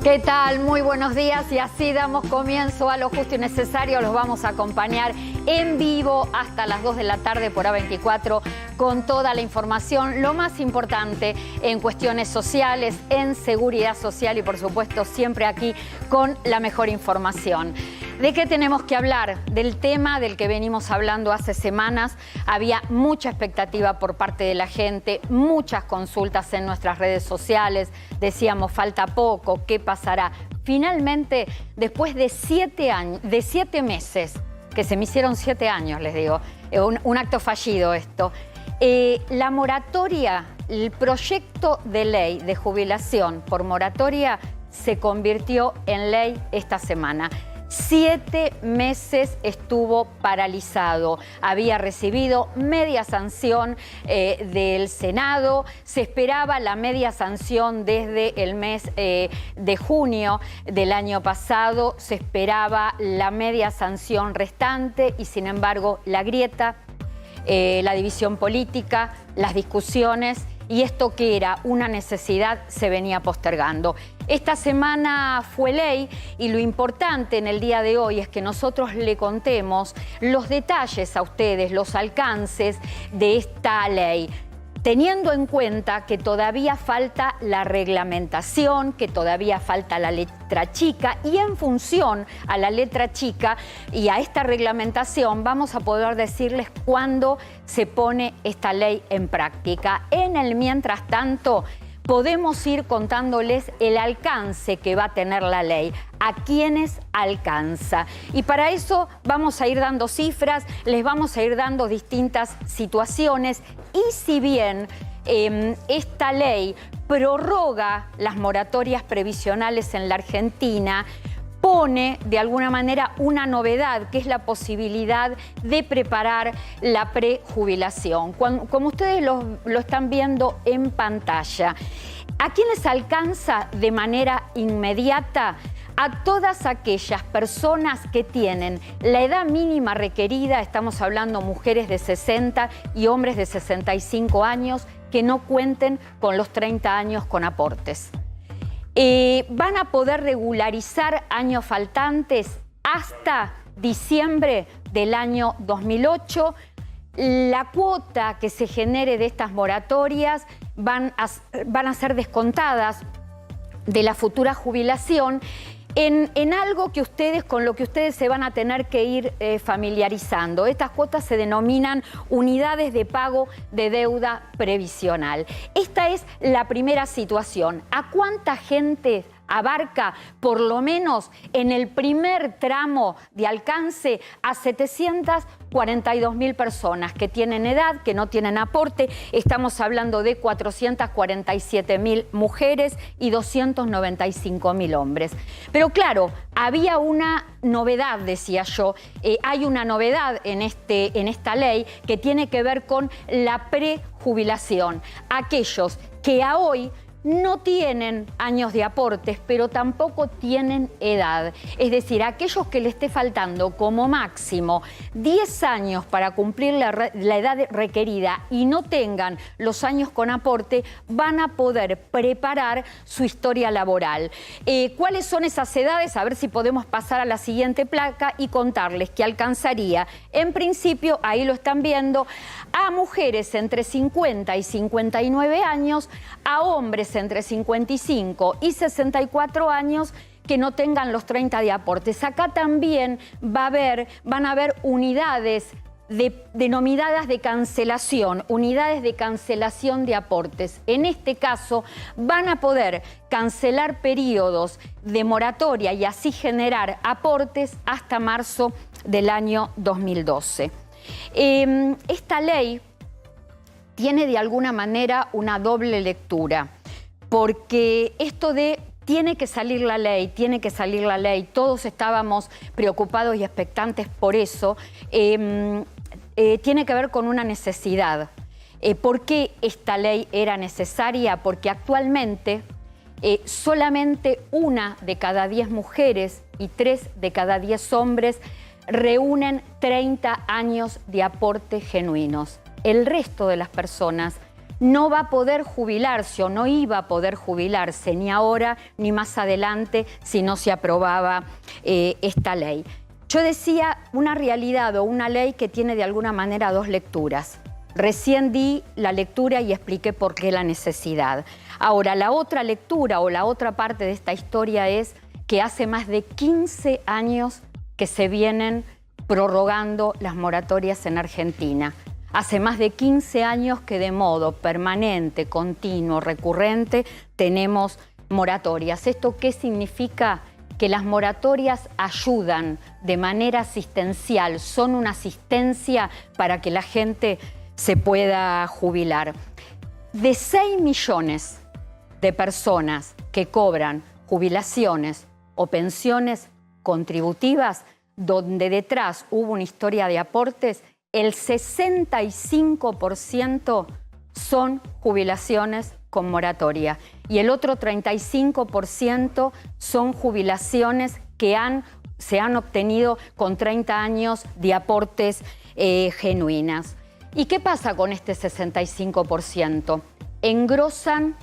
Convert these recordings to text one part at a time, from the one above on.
¿Qué tal? Muy buenos días y así damos comienzo a Lo Justo y Necesario. Los vamos a acompañar en vivo hasta las 2 de la tarde por A24 con toda la información, lo más importante en cuestiones sociales, en seguridad social y por supuesto siempre aquí con la mejor información. ¿De qué tenemos que hablar? Del tema del que venimos hablando hace semanas. Había mucha expectativa por parte de la gente, muchas consultas en nuestras redes sociales. Decíamos, falta poco, ¿qué pasará? Finalmente, después de 7 meses, que se me hicieron 7 años, les digo, un acto fallido esto, la moratoria, el proyecto de ley de jubilación por moratoria se convirtió en ley esta semana. 7 meses estuvo paralizado. Había recibido media sanción del Senado. Se esperaba la media sanción desde el mes de junio del año pasado. Se esperaba la media sanción restante y, sin embargo, la grieta, la división política, las discusiones y esto que era una necesidad se venía postergando. Esta semana fue ley y lo importante en el día de hoy es que nosotros le contemos los detalles a ustedes, los alcances de esta ley, teniendo en cuenta que todavía falta la reglamentación, que todavía falta la letra chica y en función a la letra chica y a esta reglamentación vamos a poder decirles cuándo se pone esta ley en práctica. En el mientras tanto, podemos ir contándoles el alcance que va a tener la ley, a quienes alcanza. Y para eso vamos a ir dando cifras, les vamos a ir dando distintas situaciones y si bien esta ley prorroga las moratorias previsionales en la Argentina, pone de alguna manera una novedad, que es la posibilidad de preparar la prejubilación. Como ustedes lo están viendo en pantalla, ¿a quiénes alcanza de manera inmediata? A todas aquellas personas que tienen la edad mínima requerida, estamos hablando mujeres de 60 y hombres de 65 años, que no cuenten con los 30 años con aportes. Van a poder regularizar años faltantes hasta diciembre del año 2008. La cuota que se genere de estas moratorias van a ser descontadas de la futura jubilación en algo que con lo que ustedes se van a tener que ir familiarizando. Estas cuotas se denominan unidades de pago de deuda previsional. Esta es la primera situación. ¿A cuánta gente abarca, por lo menos en el primer tramo de alcance, a 742.000 personas que tienen edad, que no tienen aporte? Estamos hablando de 447.000 mujeres y 295.000 hombres. Pero claro, había una novedad, decía yo, hay una novedad en esta ley que tiene que ver con la prejubilación. Aquellos que a hoy no tienen años de aportes, pero tampoco tienen edad. Es decir, aquellos que le esté faltando como máximo 10 años para cumplir la edad requerida y no tengan los años con aporte, van a poder preparar su historia laboral. ¿Cuáles son esas edades? A ver si podemos pasar a la siguiente placa y contarles que alcanzaría, en principio, ahí lo están viendo, a mujeres entre 50 y 59 años, a hombres entre 55 y 64 años que no tengan los 30 de aportes. Acá también van a haber unidades denominadas de cancelación, unidades de cancelación de aportes. En este caso van a poder cancelar periodos de moratoria y así generar aportes hasta marzo del año 2012. Esta ley tiene de alguna manera una doble lectura, porque esto de tiene que salir la ley, todos estábamos preocupados y expectantes por eso, tiene que ver con una necesidad. ¿Por qué esta ley era necesaria? Porque actualmente solamente 1 de cada 10 mujeres y 3 de cada 10 hombres reúnen 30 años de aporte genuinos. El resto de las personas no va a poder jubilarse o no iba a poder jubilarse ni ahora ni más adelante si no se aprobaba esta ley. Yo decía una realidad o una ley que tiene de alguna manera dos lecturas. Recién di la lectura y expliqué por qué la necesidad. Ahora, la otra lectura o la otra parte de esta historia es que hace más de 15 años que se vienen prorrogando las moratorias en Argentina. Hace más de 15 años que de modo permanente, continuo, recurrente, tenemos moratorias. ¿Esto qué significa? Que las moratorias ayudan de manera asistencial, son una asistencia para que la gente se pueda jubilar. De 6 millones de personas que cobran jubilaciones o pensiones contributivas, donde detrás hubo una historia de aportes, el 65% son jubilaciones con moratoria y el otro 35% son jubilaciones que se han obtenido con 30 años de aportes genuinas. ¿Y qué pasa con este 65%? Engrosan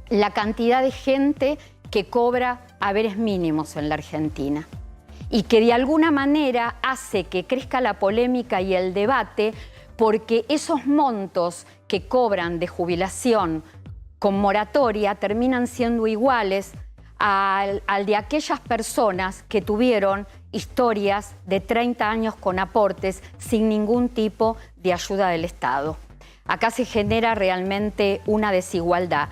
la cantidad de gente que cobra haberes mínimos en la Argentina y que de alguna manera hace que crezca la polémica y el debate porque esos montos que cobran de jubilación con moratoria terminan siendo iguales al de aquellas personas que tuvieron historias de 30 años con aportes sin ningún tipo de ayuda del Estado. Acá se genera realmente una desigualdad.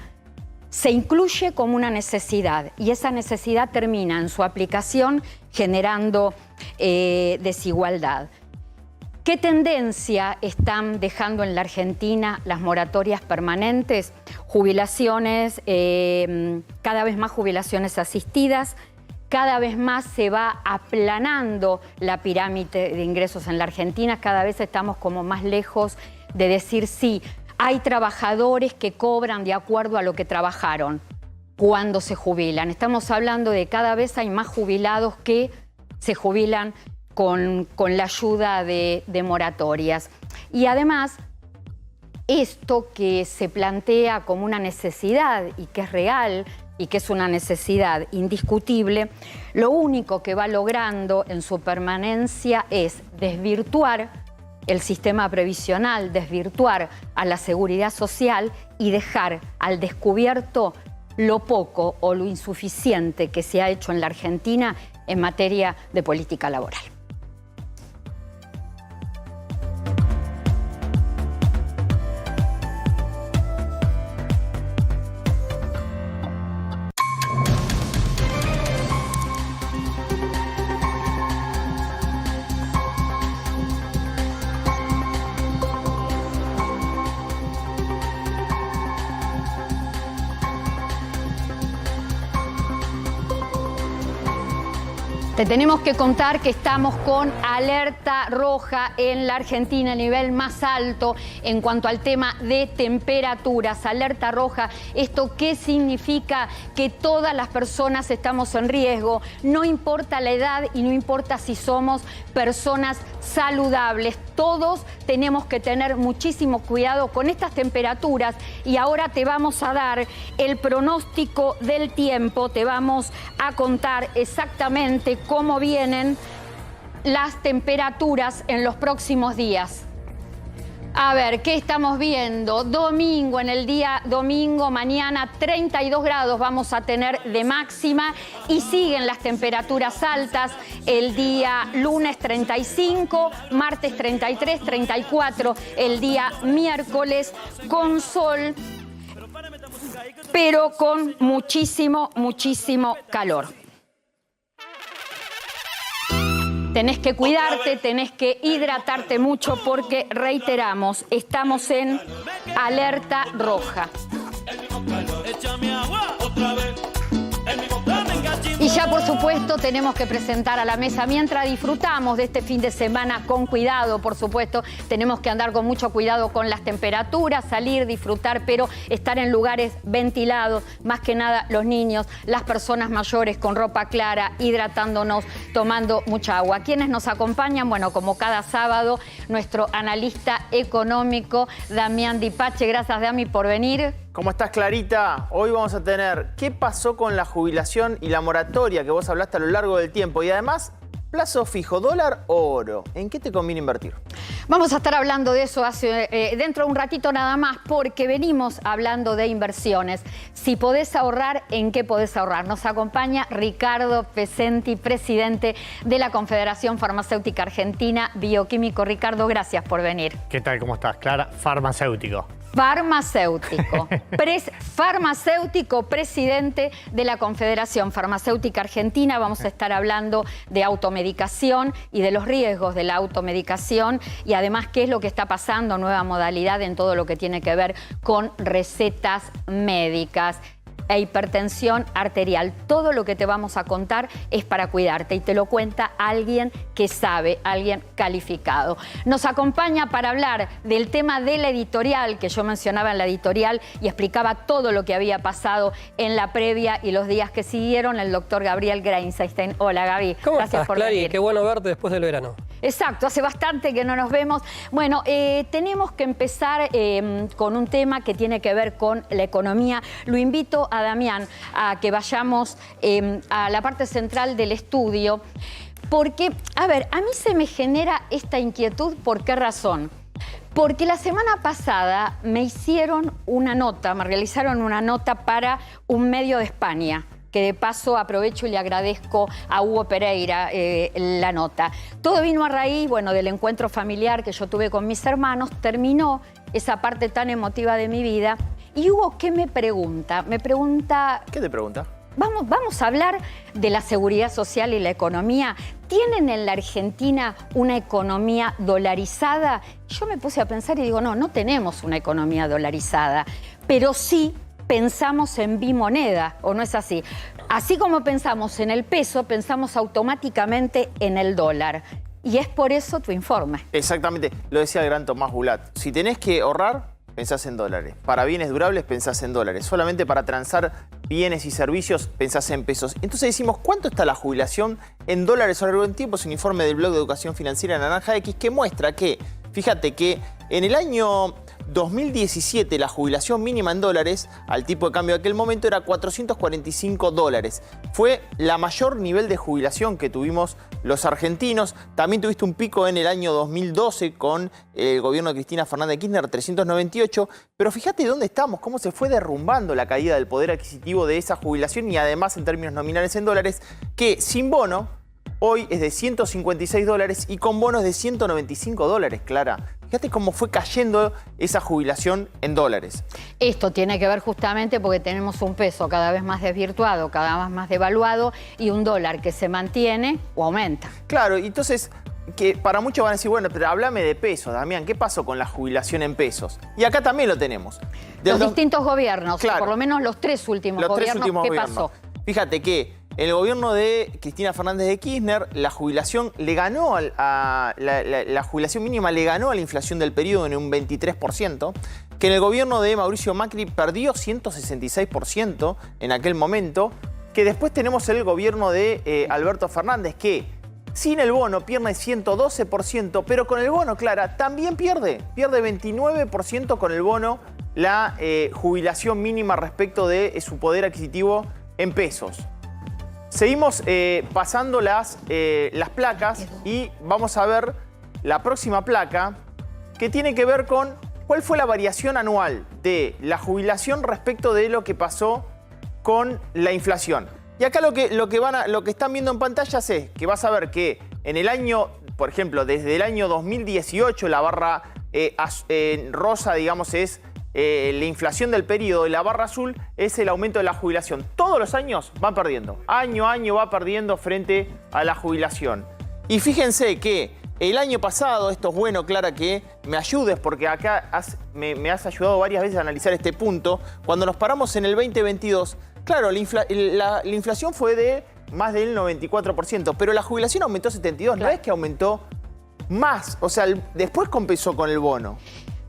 Se incluye como una necesidad y esa necesidad termina en su aplicación generando desigualdad. ¿Qué tendencia están dejando en la Argentina las moratorias permanentes? Jubilaciones, cada vez más jubilaciones asistidas, cada vez más se va aplanando la pirámide de ingresos en la Argentina, cada vez estamos como más lejos de decir sí. Hay trabajadores que cobran de acuerdo a lo que trabajaron cuando se jubilan. Estamos hablando de cada vez hay más jubilados que se jubilan con la ayuda de moratorias. Y además, esto que se plantea como una necesidad y que es real y que es una necesidad indiscutible, lo único que va logrando en su permanencia es desvirtuar el sistema previsional, desvirtuar a la seguridad social y dejar al descubierto lo poco o lo insuficiente que se ha hecho en la Argentina en materia de política laboral. Te tenemos que contar que estamos con alerta roja en la Argentina, el nivel más alto en cuanto al tema de temperaturas. Alerta roja, ¿esto qué significa? Que todas las personas estamos en riesgo, no importa la edad y no importa si somos personas saludables. Todos tenemos que tener muchísimo cuidado con estas temperaturas y ahora te vamos a dar el pronóstico del tiempo, te vamos a contar exactamente cómo vienen las temperaturas en los próximos días. A ver, ¿qué estamos viendo? Domingo, en el día domingo, mañana 32 grados vamos a tener de máxima y siguen las temperaturas altas. El día lunes 35, martes 33, 34, el día miércoles con sol, pero con muchísimo calor. Tenés que cuidarte, tenés que hidratarte mucho porque, reiteramos, estamos en alerta roja. Y ya por supuesto tenemos que presentar a la mesa, mientras disfrutamos de este fin de semana con cuidado, por supuesto, tenemos que andar con mucho cuidado con las temperaturas, salir, disfrutar, pero estar en lugares ventilados, más que nada los niños, las personas mayores con ropa clara, hidratándonos, tomando mucha agua. ¿Quiénes nos acompañan? Bueno, como cada sábado, nuestro analista económico, Damián Di Pace. Gracias, Dami, por venir. ¿Cómo estás, Clarita? Hoy vamos a tener qué pasó con la jubilación y la moratoria que vos hablaste a lo largo del tiempo. Y además, plazo fijo, dólar o oro. ¿En qué te conviene invertir? Vamos a estar hablando de eso dentro de un ratito nada más, porque venimos hablando de inversiones. Si podés ahorrar, ¿en qué podés ahorrar? Nos acompaña Ricardo Pesenti, presidente de la Confederación Farmacéutica Argentina, bioquímico. Ricardo, gracias por venir. ¿Qué tal? ¿Cómo estás, Clara? Farmacéutico. Farmacéutico. Farmacéutico, presidente de la Confederación Farmacéutica Argentina. Vamos a estar hablando de automedicación y de los riesgos de la automedicación y además qué es lo que está pasando, nueva modalidad en todo lo que tiene que ver con recetas médicas e hipertensión arterial. Todo lo que te vamos a contar es para cuidarte y te lo cuenta alguien que sabe, alguien calificado. Nos acompaña para hablar del tema de la editorial, que yo mencionaba en la editorial y explicaba todo lo que había pasado en la previa y los días que siguieron, el doctor Gabriel Greinstein. Hola, Gaby. ¿Cómo Gracias estás, por Clary? venir. Qué bueno verte después del verano. Exacto, hace bastante que no nos vemos. Bueno, tenemos que empezar con un tema que tiene que ver con la economía. Lo invito a Damián a que vayamos a la parte central del estudio, porque, a ver, a mí se me genera esta inquietud. ¿Por qué razón? Porque la semana pasada me realizaron una nota para un medio de España, que de paso aprovecho y le agradezco a Hugo Pereira la nota. Todo vino a raíz, bueno, del encuentro familiar que yo tuve con mis hermanos. Terminó esa parte tan emotiva de mi vida. Y Hugo, ¿qué me pregunta? Me pregunta... ¿Qué te pregunta? Vamos a hablar de la seguridad social y la economía. ¿Tienen en la Argentina una economía dolarizada? Yo me puse a pensar y digo, no tenemos una economía dolarizada, pero sí pensamos en bimoneda, ¿o no es así? Así como pensamos en el peso, pensamos automáticamente en el dólar. Y es por eso tu informe. Exactamente, lo decía el gran Tomás Bulat. Si tenés que ahorrar, pensás en dólares. Para bienes durables, pensás en dólares. Solamente para transar bienes y servicios, pensás en pesos. Entonces decimos, ¿cuánto está la jubilación en dólares a lo largo del tiempo? Es un informe del blog de Educación Financiera Naranja X que muestra que, fíjate que en el año 2017 la jubilación mínima en dólares al tipo de cambio de aquel momento era 445 dólares. Fue la mayor nivel de jubilación que tuvimos los argentinos. También tuviste un pico en el año 2012 con el gobierno de Cristina Fernández de Kirchner, 398. Pero fíjate dónde estamos, cómo se fue derrumbando la caída del poder adquisitivo de esa jubilación y además en términos nominales en dólares, que sin bono hoy es de 156 dólares y con bonos de 195 dólares, Clara. Fíjate cómo fue cayendo esa jubilación en dólares. Esto tiene que ver justamente porque tenemos un peso cada vez más desvirtuado, cada vez más devaluado y un dólar que se mantiene o aumenta. Claro, y entonces, que para muchos van a decir, bueno, pero háblame de pesos, Damián, ¿qué pasó con la jubilación en pesos? Y acá también lo tenemos. Los distintos gobiernos, claro, por lo menos los tres últimos gobiernos, ¿qué pasó? Fíjate que en el gobierno de Cristina Fernández de Kirchner, la jubilación le ganó la jubilación mínima le ganó a la inflación del periodo en un 23%, que en el gobierno de Mauricio Macri perdió 166% en aquel momento, que después tenemos el gobierno de Alberto Fernández, que sin el bono pierde 112%, pero con el bono, Clara, también pierde 29% con el bono la jubilación mínima respecto de su poder adquisitivo en pesos. Seguimos pasando las placas y vamos a ver la próxima placa que tiene que ver con cuál fue la variación anual de la jubilación respecto de lo que pasó con la inflación. Y acá lo que están viendo en pantallas es que vas a ver que en el año, por ejemplo, desde el año 2018 la barra rosa, digamos, es la inflación del periodo y la barra azul es el aumento de la jubilación. Todos los años van perdiendo. Año a año va perdiendo frente a la jubilación. Y fíjense que el año pasado, esto es bueno, Clara, que me ayudes porque acá me has ayudado varias veces a analizar este punto. Cuando nos paramos en el 2022, claro, la inflación fue de más del 94%, pero la jubilación aumentó 72%, Claro. no es que aumentó más, o sea, después compensó con el bono.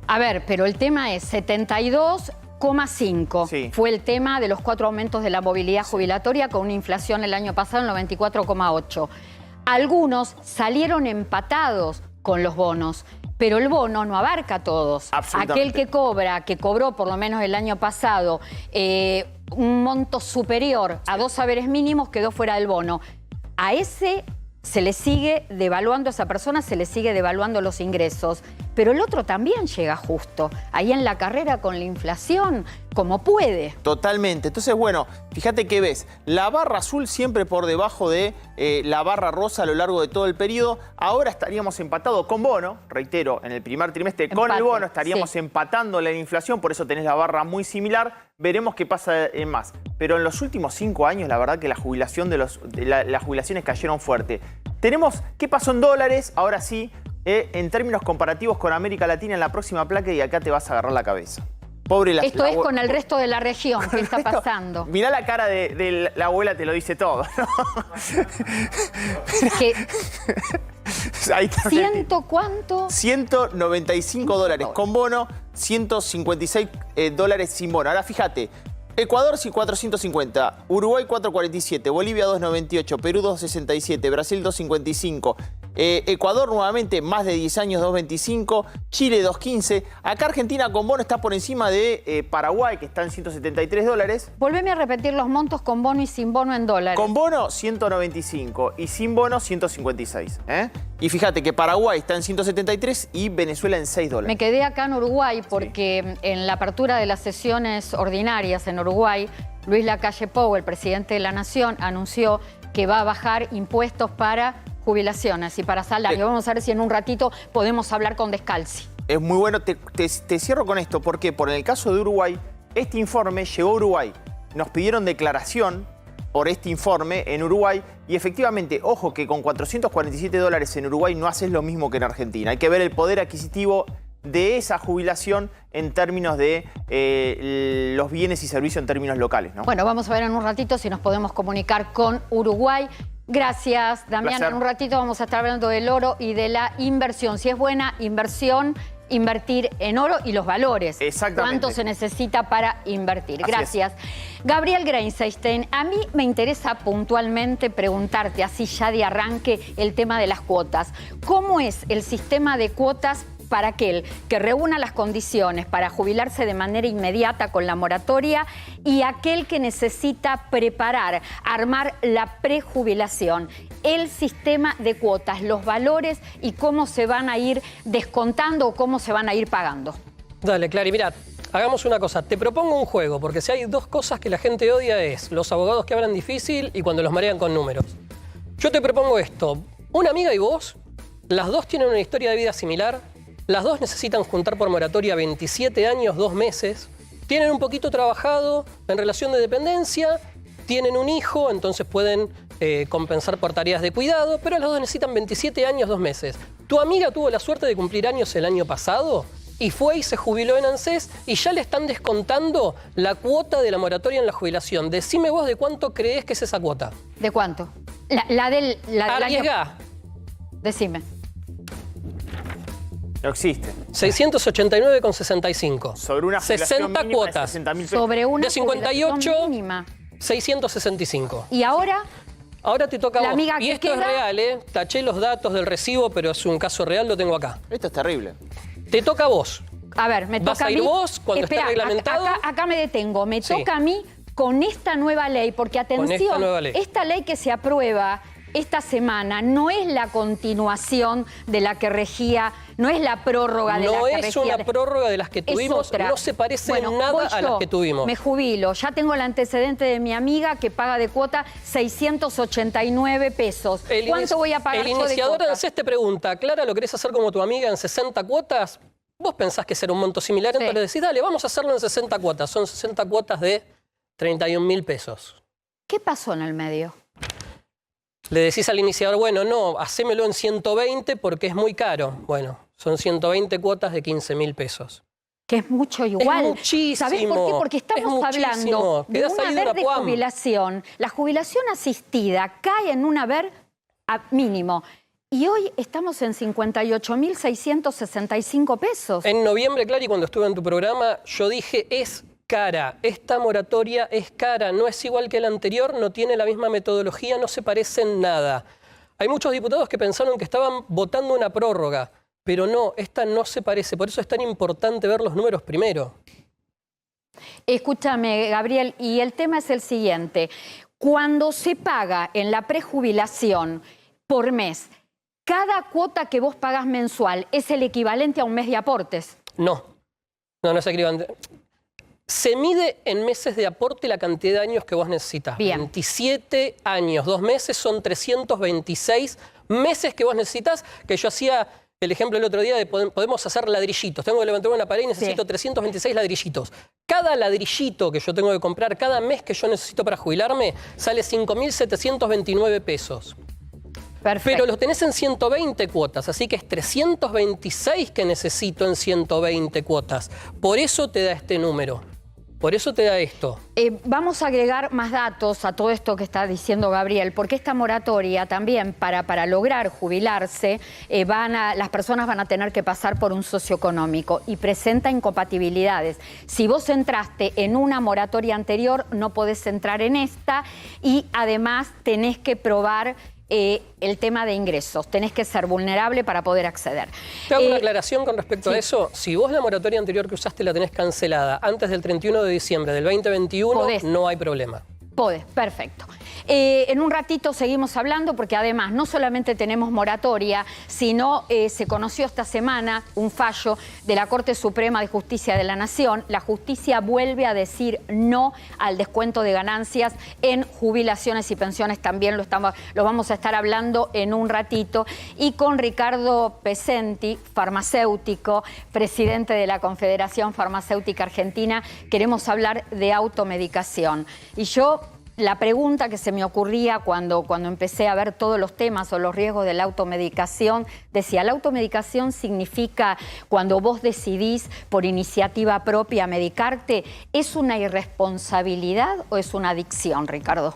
A ver, pero el tema es 72,5. Sí. Fue el tema de los 4 aumentos de la movilidad jubilatoria con una inflación el año pasado en 94,8. Algunos salieron empatados con los bonos, pero el bono no abarca a todos. Absolutamente. Aquel que cobró por lo menos el año pasado un monto superior a 2 saberes mínimos quedó fuera del bono. A ese se le sigue devaluando, a esa persona se le sigue devaluando los ingresos, pero el otro también llega justo, ahí en la carrera con la inflación, como puede. Totalmente. Entonces, bueno, fíjate que ves, la barra azul siempre por debajo de la barra rosa a lo largo de todo el periodo. Ahora estaríamos empatados con bono, reitero, en el primer trimestre con Empate, el bono estaríamos sí. empatando la inflación, por eso tenés la barra muy similar. Veremos qué pasa en más. Pero en los últimos 5 años, la verdad que la jubilación las jubilaciones cayeron fuerte. Tenemos qué pasó en dólares, ahora sí, en términos comparativos con América Latina en la próxima placa y acá te vas a agarrar la cabeza. Pobre la Esto es con el resto de la región, ¿qué está pasando? Mirá la cara de la abuela, te lo dice todo, ¿no? Que, Ahí está. ¿ciento cuánto? 195 dólares con bono, 156 dólares sin bono. Ahora fíjate, Ecuador sí 450, Uruguay 447, Bolivia 298, Perú 267, Brasil 255, Ecuador nuevamente más de 10 años 225, Chile 215. Acá Argentina con bono está por encima de Paraguay, que está en 173 dólares. Volveme a repetir los montos con bono y sin bono en dólares. Con bono 195 y sin bono 156. Y fíjate que Paraguay está en 173 y Venezuela en 6 dólares. Me quedé acá en Uruguay porque en la apertura de las sesiones ordinarias en Uruguay, Luis Lacalle Pou, el presidente de la Nación, anunció que va a bajar impuestos para jubilaciones y para salarios. Vamos a ver si en un ratito podemos hablar con Descalzi. Es muy bueno. Te cierro con esto porque por el caso de Uruguay, este informe llegó a Uruguay. Nos pidieron declaración por este informe en Uruguay y efectivamente, ojo que con 447 dólares en Uruguay no haces lo mismo que en Argentina. Hay que ver el poder adquisitivo de esa jubilación en términos de los bienes y servicios en términos locales, ¿no? Bueno, vamos a ver en un ratito si nos podemos comunicar con Uruguay. Gracias, Damián. Placer. En un ratito vamos a estar hablando del oro y de la inversión. Si es buena inversión, invertir en oro y los valores. Exactamente. ¿Cuánto se necesita para invertir? Así Gracias. Gabriel Greinstein, a mí me interesa puntualmente preguntarte, así ya de arranque, el tema de las cuotas. ¿Cómo es el sistema de cuotas para aquel que reúna las condiciones para jubilarse de manera inmediata con la moratoria y aquel que necesita preparar, armar la prejubilación? El sistema de cuotas, los valores y cómo se van a ir descontando o cómo se van a ir pagando. Dale, Clary, mirá, hagamos una cosa. Te propongo un juego, porque si hay dos cosas que la gente odia es los abogados que hablan difícil y cuando los marean con números. Yo te propongo esto. Una amiga y vos, las dos tienen una historia de vida similar, las dos necesitan juntar por moratoria 27 años, 2 meses, tienen un poquito trabajado en relación de dependencia, tienen un hijo, entonces pueden compensar por tareas de cuidado, pero las dos necesitan 27 años, 2 meses. Tu amiga tuvo la suerte de cumplir años el año pasado y fue y se jubiló en ANSES y ya le están descontando la cuota de la moratoria en la jubilación. Decime vos de cuánto crees que es esa cuota. ¿De cuánto? La del año... Arriesgá. Decime. No existe. 689,65. Sobre una jubilación 60 mínima cuotas. de 60.000 pesos. Sobre una De 58, jubilación mínima. 665. Y ahora... Ahora te toca a La vos. amiga Y que esto es queda- real, ¿eh? Taché los datos del recibo, pero es un caso real, lo tengo acá. Esto es terrible. Te toca a vos. A ver, me ¿Vas toca a ir mí. vos cuando esté Espera, reglamentado? Acá me detengo. Me Sí. toca a mí con esta nueva ley, porque atención, esta nueva ley. esta ley que se aprueba esta semana no es la continuación de la que regía, no es la prórroga de la No que es regía. una prórroga de las que Es tuvimos, otra. no se parece Bueno, en nada voy a yo, las que tuvimos. Me jubilo, ya tengo el antecedente de mi amiga que paga de cuota 689 pesos. ¿Cuánto voy a pagar El yo de iniciador de cuota? ANSES te pregunta, Clara, ¿lo querés hacer como tu amiga en 60 cuotas? Vos pensás que será un monto similar, Sí. entonces le decís, dale, vamos a hacerlo en 60 cuotas. Son 60 cuotas de 31.000 pesos. ¿Qué pasó en el medio? Le decís al iniciador, bueno, no, hacémelo en 120 porque es muy caro. Bueno, son 120 cuotas de 15.000 pesos. Que es mucho igual. Es muchísimo. ¿Sabés por qué? Porque estamos hablando de Quedás un ahí de haber una de PUAM. jubilación. La jubilación asistida cae en un haber mínimo. Y hoy estamos en 58.665 pesos. En noviembre, Clary, cuando estuve en tu programa, yo dije, es cara. Esta moratoria es cara. No es igual que la anterior, no tiene la misma metodología, no se parece en nada. Hay muchos diputados que pensaron que estaban votando una prórroga. Pero no, esta no se parece. Por eso es tan importante ver los números primero. Escúchame, Gabriel, y el tema es el siguiente. Cuando se paga en la prejubilación por mes, cada cuota que vos pagás mensual es el equivalente a un mes de aportes. No es equivalente. Se mide en meses de aporte la cantidad de años que vos necesitas. Bien. 27 años, 2 meses son 326 meses que vos necesitas, que yo hacía el ejemplo el otro día de podemos hacer ladrillitos. Tengo que levantar una pared y necesito 326 ladrillitos. Cada ladrillito que yo tengo que comprar, cada mes que yo necesito para jubilarme, sale 5.729 pesos. Perfecto. Pero los tenés en 120 cuotas, así que es 326 que necesito en 120 cuotas. Por eso te da este número. Por eso te da esto. Vamos a agregar más datos a todo esto que está diciendo Gabriel, porque esta moratoria también para lograr jubilarse, las personas van a tener que pasar por un socioeconómico y presenta incompatibilidades. Si vos entraste en una moratoria anterior, no podés entrar en esta y además tenés que probar el tema de ingresos. Tenés que ser vulnerable para poder acceder. Te hago una aclaración con respecto a eso. Si vos la moratoria anterior que usaste la tenés cancelada antes del 31 de diciembre del 2021, Podés. no hay problema. Podés, perfecto. En un ratito seguimos hablando porque además no solamente tenemos moratoria, sino se conoció esta semana un fallo de la Corte Suprema de Justicia de la Nación. La justicia vuelve a decir no al descuento de ganancias en jubilaciones y pensiones. También lo vamos a estar hablando en un ratito. Y con Ricardo Pesenti, farmacéutico, presidente de la Confederación Farmacéutica Argentina, queremos hablar de automedicación. Y la pregunta que se me ocurría cuando empecé a ver todos los temas o los riesgos de la automedicación, decía, ¿la automedicación significa cuando vos decidís por iniciativa propia medicarte? ¿Es una irresponsabilidad o es una adicción, Ricardo?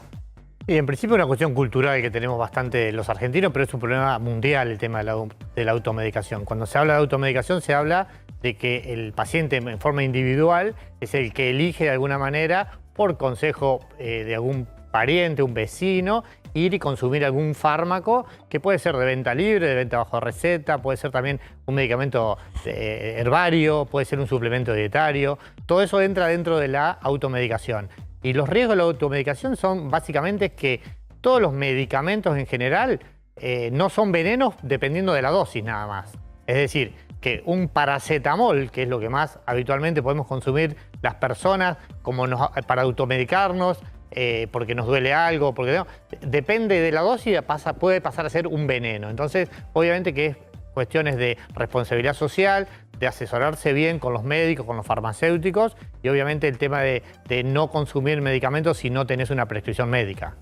Y en principio es una cuestión cultural que tenemos bastante los argentinos, pero es un problema mundial el tema de la automedicación. Cuando se habla de automedicación se habla de que el paciente en forma individual es el que elige de alguna manera, por consejo de algún pariente, un vecino, ir y consumir algún fármaco que puede ser de venta libre, de venta bajo receta, puede ser también un medicamento herbario, puede ser un suplemento dietario. Todo eso entra dentro de la automedicación. Y los riesgos de la automedicación son básicamente que todos los medicamentos en general no son venenos dependiendo de la dosis nada más. Es decir, que un paracetamol, que es lo que más habitualmente podemos consumir las personas para automedicarnos, porque nos duele algo, porque no, depende de la dosis, puede pasar a ser un veneno. Entonces, obviamente que es cuestiones de responsabilidad social, de asesorarse bien con los médicos, con los farmacéuticos y obviamente el tema de no consumir medicamentos si no tenés una prescripción médica.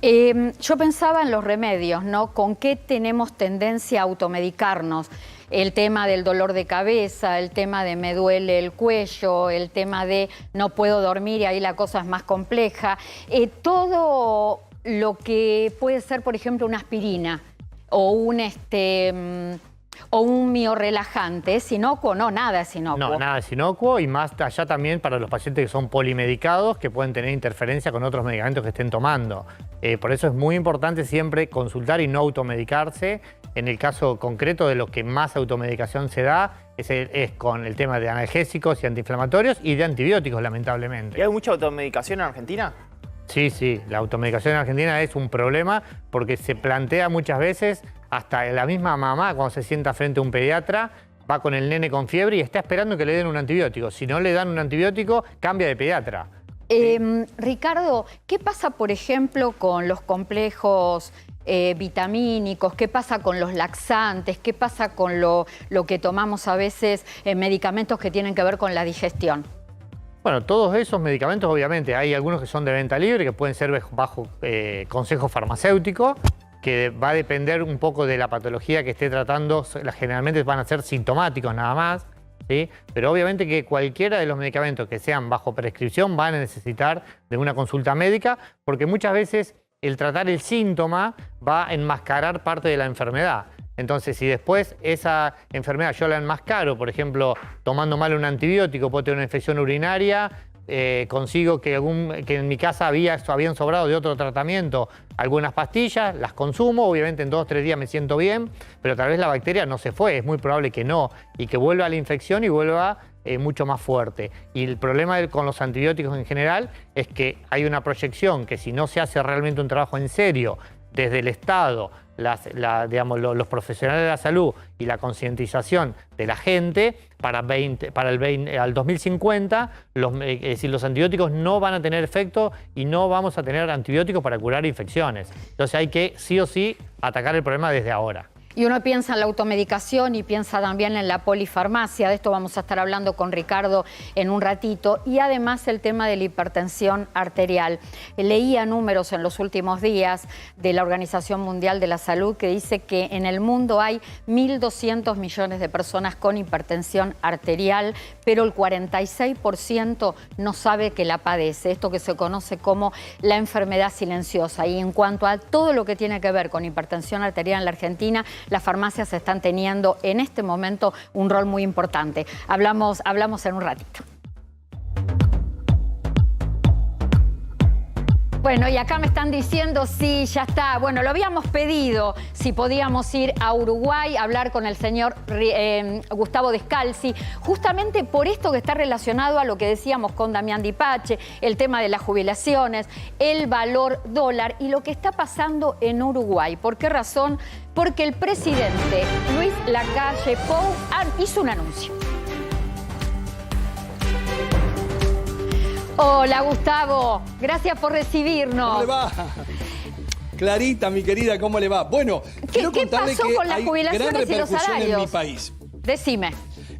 Yo pensaba en los remedios, ¿no? ¿Con qué tenemos tendencia a automedicarnos? El tema del dolor de cabeza, el tema de me duele el cuello, el tema de no puedo dormir y ahí la cosa es más compleja. Todo lo que puede ser, por ejemplo, una aspirina o un miorrelajante, ¿es inocuo? No, nada es inocuo. No, nada es inocuo y más allá también para los pacientes que son polimedicados, que pueden tener interferencia con otros medicamentos que estén tomando. Por eso es muy importante siempre consultar y no automedicarse. En el caso concreto de lo que más automedicación se da es con el tema de analgésicos y antiinflamatorios y de antibióticos, lamentablemente. ¿Y hay mucha automedicación en Argentina? Sí, la automedicación en Argentina es un problema porque se plantea muchas veces, hasta la misma mamá cuando se sienta frente a un pediatra, va con el nene con fiebre y está esperando que le den un antibiótico. Si no le dan un antibiótico, cambia de pediatra. Ricardo, ¿qué pasa, por ejemplo, con los complejos vitamínicos? ¿Qué pasa con los laxantes? ¿Qué pasa con lo que tomamos a veces en medicamentos que tienen que ver con la digestión? Bueno, todos esos medicamentos, obviamente, hay algunos que son de venta libre, que pueden ser bajo consejo farmacéutico, que va a depender un poco de la patología que esté tratando. Generalmente van a ser sintomáticos nada más. ¿sí? Pero obviamente que cualquiera de los medicamentos que sean bajo prescripción van a necesitar de una consulta médica, porque muchas veces el tratar el síntoma va a enmascarar parte de la enfermedad. Entonces, si después esa enfermedad yo la enmascaro, por ejemplo, tomando mal un antibiótico, puedo tener una infección urinaria, consigo que en mi casa habían sobrado de otro tratamiento algunas pastillas, las consumo, obviamente en 2 o 3 días me siento bien, pero tal vez la bacteria no se fue, es muy probable que no, y que vuelva a la infección y vuelva mucho más fuerte. Y el problema con los antibióticos en general es que hay una proyección que si no se hace realmente un trabajo en serio desde el Estado, los profesionales de la salud y la concientización de la gente, al 2050, es decir, los antibióticos no van a tener efecto y no vamos a tener antibióticos para curar infecciones. Entonces hay que sí o sí atacar el problema desde ahora. Y uno piensa en la automedicación y piensa también en la polifarmacia. De esto vamos a estar hablando con Ricardo en un ratito. Y además el tema de la hipertensión arterial. Leía números en los últimos días de la Organización Mundial de la Salud que dice que en el mundo hay 1.200 millones de personas con hipertensión arterial, pero el 46% no sabe que la padece. Esto que se conoce como la enfermedad silenciosa. Y en cuanto a todo lo que tiene que ver con hipertensión arterial en la Argentina, las farmacias están teniendo en este momento un rol muy importante. Hablamos en un ratito. Bueno, y acá me están diciendo, sí, ya está. Bueno, lo habíamos pedido, si podíamos ir a Uruguay a hablar con el señor Gustavo Descalzi, justamente por esto que está relacionado a lo que decíamos con Damián Dipache, el tema de las jubilaciones, el valor dólar y lo que está pasando en Uruguay. ¿Por qué razón? Porque el presidente Luis Lacalle Pou hizo un anuncio. Hola, Gustavo. Gracias por recibirnos. ¿Cómo le va? Clarita, mi querida, ¿cómo le va? Bueno, quiero contarle que con las hay jubilaciones gran y los repercusión salarios? en mi país. Decime.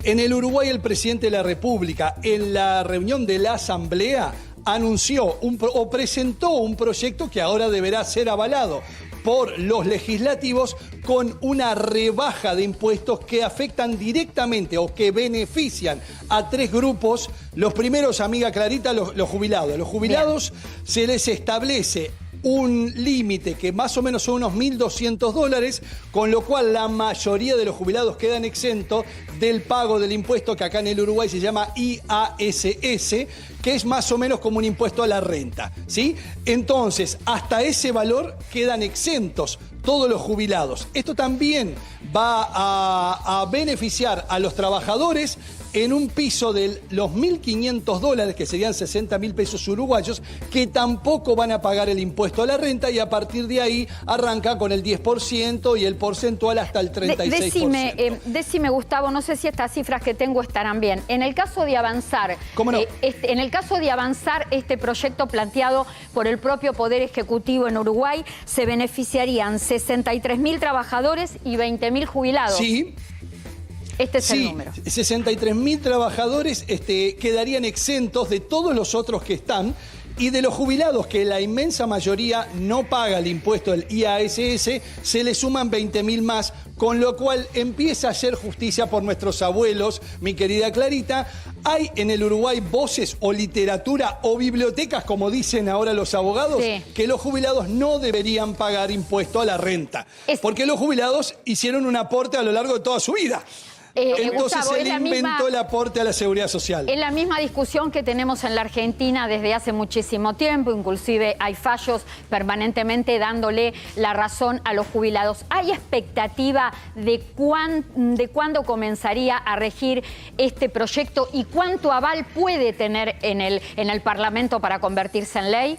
En el Uruguay, el presidente de la República, en la reunión de la Asamblea, anunció o presentó un proyecto que ahora deberá ser avalado por los legislativos con una rebaja de impuestos que afectan directamente o que benefician a 3 grupos. Los primeros, amiga Clarita, los jubilados. Los jubilados se les establece un límite que más o menos son unos $1.200, con lo cual la mayoría de los jubilados quedan exentos del pago del impuesto que acá en el Uruguay se llama IASS, que es más o menos como un impuesto a la renta, ¿sí? Entonces, hasta ese valor quedan exentos todos los jubilados. Esto también va a beneficiar a los trabajadores en un piso de los $1.500, que serían 60.000 pesos uruguayos, que tampoco van a pagar el impuesto a la renta, y a partir de ahí arranca con el 10% y el porcentual hasta el 36%. Decime, Gustavo, no sé si estas cifras que tengo estarán bien. En el caso de avanzar, ¿cómo no? En el caso de avanzar este proyecto planteado por el propio Poder Ejecutivo en Uruguay, se beneficiarían 63.000 trabajadores y 20.000 jubilados. Sí. Este es el número. 63.000 trabajadores quedarían exentos de todos los otros que están, y de los jubilados, que la inmensa mayoría no paga el impuesto del IASS, se le suman 20.000 más, con lo cual empieza a hacer justicia por nuestros abuelos, mi querida Clarita. Hay en el Uruguay voces o literatura o bibliotecas, como dicen ahora los abogados, sí, que los jubilados no deberían pagar impuesto a la renta, porque los jubilados hicieron un aporte a lo largo de toda su vida. Entonces Gustavo, él inventó el aporte a la seguridad social. Es la misma discusión que tenemos en la Argentina desde hace muchísimo tiempo, inclusive hay fallos permanentemente dándole la razón a los jubilados. ¿Hay expectativa de cuándo comenzaría a regir este proyecto y cuánto aval puede tener en el Parlamento para convertirse en ley?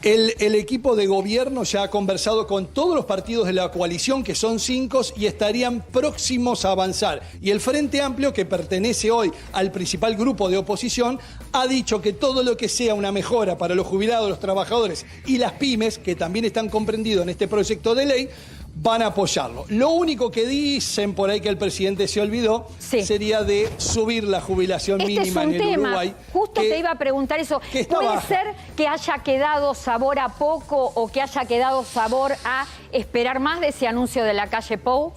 El equipo de gobierno ya ha conversado con todos los partidos de la coalición, que son 5, y estarían próximos a avanzar. Y el Frente Amplio, que pertenece hoy al principal grupo de oposición, ha dicho que todo lo que sea una mejora para los jubilados, los trabajadores y las pymes, que también están comprendidos en este proyecto de ley, van a apoyarlo. Lo único que dicen por ahí que el presidente se olvidó, sí, sería de subir la jubilación mínima en el Uruguay. Justo te iba a preguntar eso. ¿Puede ser que haya quedado sabor a poco o que haya quedado sabor a esperar más de ese anuncio de Lacalle Pou?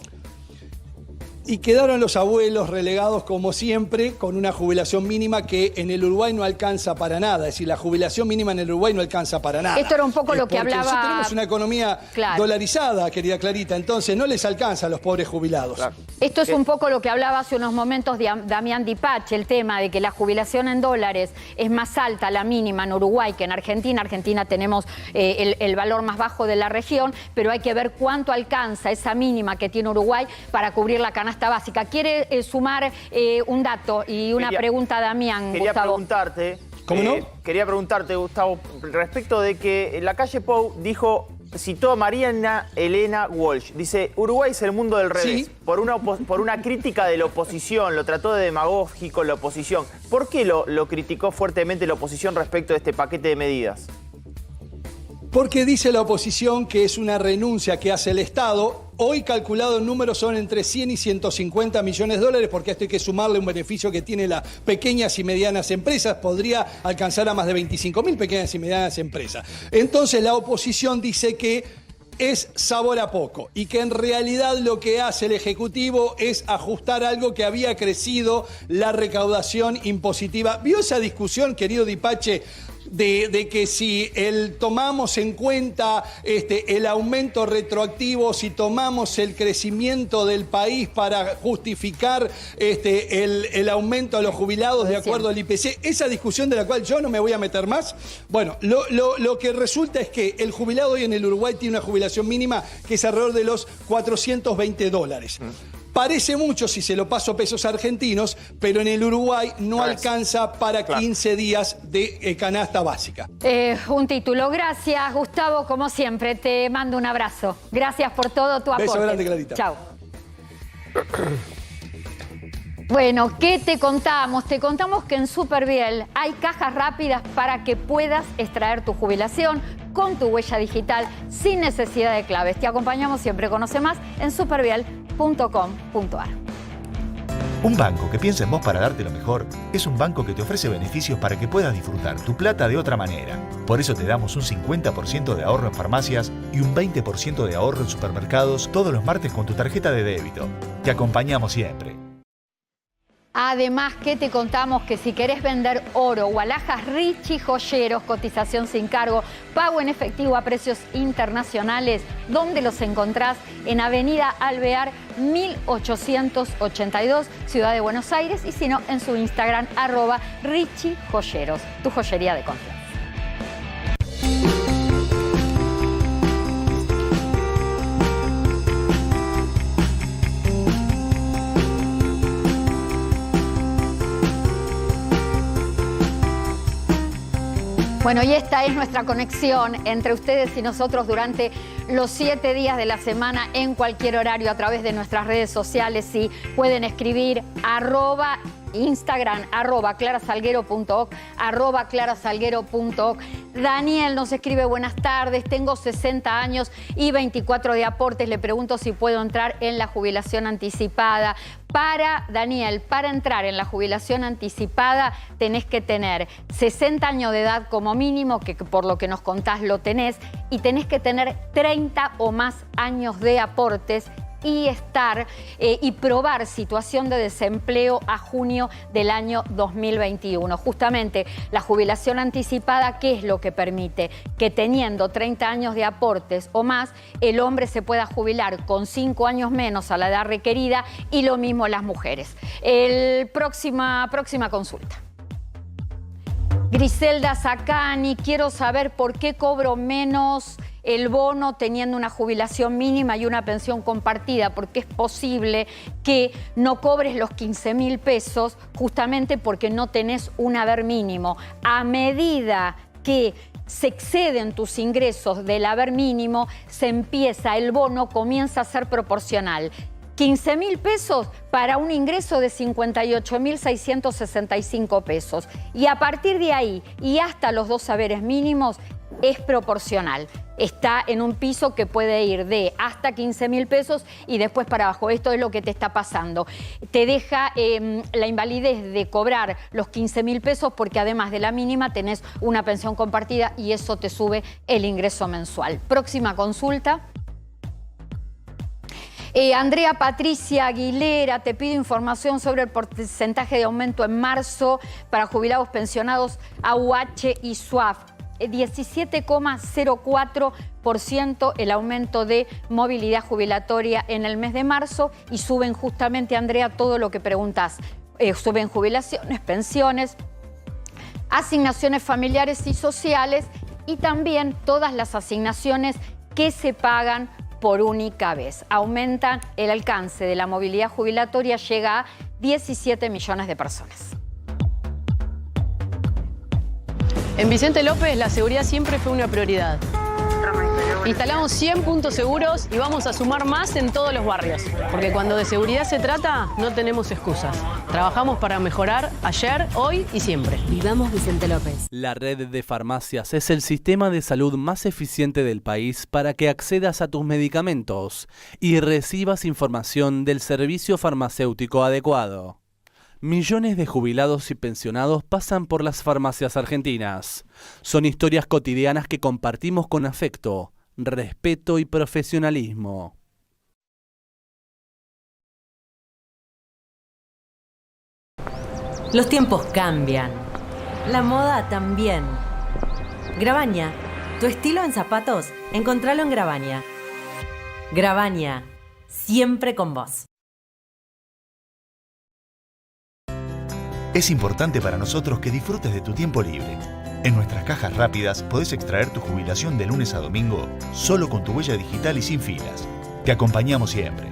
Y quedaron los abuelos relegados como siempre con una jubilación mínima que en el Uruguay no alcanza para nada. Es decir, la jubilación mínima en el Uruguay no alcanza para nada. Esto era un poco lo que hablaba... Nosotros tenemos una economía dolarizada, querida Clarita, entonces no les alcanza a los pobres jubilados. Claro. Esto es un poco lo que hablaba hace unos momentos Damián Dipache, el tema de que la jubilación en dólares es más alta, la mínima en Uruguay que en Argentina. Argentina tenemos el valor más bajo de la región, pero hay que ver cuánto alcanza esa mínima que tiene Uruguay para cubrir la canasta básica. ¿Quiere sumar un dato y una pregunta a Damián, Gustavo? Quería preguntarte, Gustavo, respecto de que la calle Pou citó a Mariana Elena Walsh. Dice, Uruguay es el mundo del revés. Sí. Por una crítica de la oposición, lo trató de demagógico la oposición. ¿Por qué lo criticó fuertemente la oposición respecto de este paquete de medidas? Porque dice la oposición que es una renuncia que hace el Estado. Hoy calculado en números son entre 100 y 150 millones de dólares, porque a esto hay que sumarle un beneficio que tienen las pequeñas y medianas empresas. Podría alcanzar a más de 25.000 pequeñas y medianas empresas. Entonces la oposición dice que es sabor a poco y que en realidad lo que hace el Ejecutivo es ajustar algo que había crecido la recaudación impositiva. ¿Vio esa discusión, querido Dipache, de que si tomamos en cuenta el aumento retroactivo, si tomamos el crecimiento del país para justificar el aumento a los jubilados de acuerdo al IPC? Esa discusión de la cual yo no me voy a meter más. Bueno, lo que resulta es que el jubilado hoy en el Uruguay tiene una jubilación mínima que es alrededor de los $420. Parece mucho si se lo paso a pesos argentinos, pero en el Uruguay no alcanza para 15 días de canasta básica. Un título. Gracias, Gustavo, como siempre. Te mando un abrazo. Gracias por todo tu aporte. Beso grande, Clarita. Chao. Bueno, ¿qué te contamos? Te contamos que en Superviel hay cajas rápidas para que puedas extraer tu jubilación con tu huella digital sin necesidad de claves. Te acompañamos siempre. Conoce más en superviel.com.ar. Un banco que piensa en vos para darte lo mejor es un banco que te ofrece beneficios para que puedas disfrutar tu plata de otra manera. Por eso te damos un 50% de ahorro en farmacias y un 20% de ahorro en supermercados todos los martes con tu tarjeta de débito. Te acompañamos siempre. Además, que te contamos que si querés vender oro o alhajas Richie Joyeros, cotización sin cargo, pago en efectivo a precios internacionales, ¿dónde los encontrás? En Avenida Alvear 1882, Ciudad de Buenos Aires, y si no, en su Instagram, @Richie Joyeros, tu joyería de confianza. Bueno, y esta es nuestra conexión entre ustedes y nosotros durante los 7 días de la semana, en cualquier horario, a través de nuestras redes sociales. Y pueden escribir Instagram, @clarasalguero.oc, @clarasalguero.oc. Daniel nos escribe: buenas tardes, tengo 60 años y 24 de aportes. Le pregunto si puedo entrar en la jubilación anticipada. Daniel, para entrar en la jubilación anticipada tenés que tener 60 años de edad como mínimo, que por lo que nos contás lo tenés, y tenés que tener 30 o más años de aportes y probar situación de desempleo a junio del año 2021. Justamente la jubilación anticipada, ¿qué es lo que permite? Que teniendo 30 años de aportes o más, el hombre se pueda jubilar con 5 años menos a la edad requerida, y lo mismo las mujeres. Próxima consulta. Griselda Sacani: quiero saber por qué cobro menos el bono teniendo una jubilación mínima y una pensión compartida, porque es posible que no cobres los 15.000 pesos justamente porque no tenés un haber mínimo. A medida que se exceden tus ingresos del haber mínimo, el bono comienza a ser proporcional. 15.000 pesos para un ingreso de 58.665 pesos. Y a partir de ahí y hasta los 2 haberes mínimos es proporcional. Está en un piso que puede ir de hasta 15.000 pesos y después para abajo. Esto es lo que te está pasando. Te deja la invalidez de cobrar los 15.000 pesos porque además de la mínima tenés una pensión compartida y eso te sube el ingreso mensual. Próxima consulta. Andrea Patricia Aguilera te pido información sobre el porcentaje de aumento en marzo para jubilados pensionados AUH y SUAF. 17,04% el aumento de movilidad jubilatoria en el mes de marzo y suben justamente, Andrea, todo lo que preguntas. Suben jubilaciones, pensiones, asignaciones familiares y sociales y también todas las asignaciones que se pagan por única vez. Aumentan el alcance de la movilidad jubilatoria, llega a 17 millones de personas. En Vicente López la seguridad siempre fue una prioridad. Instalamos 100 puntos seguros y vamos a sumar más en todos los barrios. Porque cuando de seguridad se trata, no tenemos excusas. Trabajamos para mejorar ayer, hoy y siempre. Vivamos Vicente López. La red de farmacias es el sistema de salud más eficiente del país para que accedas a tus medicamentos y recibas información del servicio farmacéutico adecuado. Millones de jubilados y pensionados pasan por las farmacias argentinas. Son historias cotidianas que compartimos con afecto, respeto y profesionalismo. Los tiempos cambian. La moda también. Grabaña, tu estilo en zapatos, encontralo en Grabaña. Grabaña, siempre con vos. Es importante para nosotros que disfrutes de tu tiempo libre. En nuestras cajas rápidas podés extraer tu jubilación de lunes a domingo solo con tu huella digital y sin filas. Te acompañamos siempre.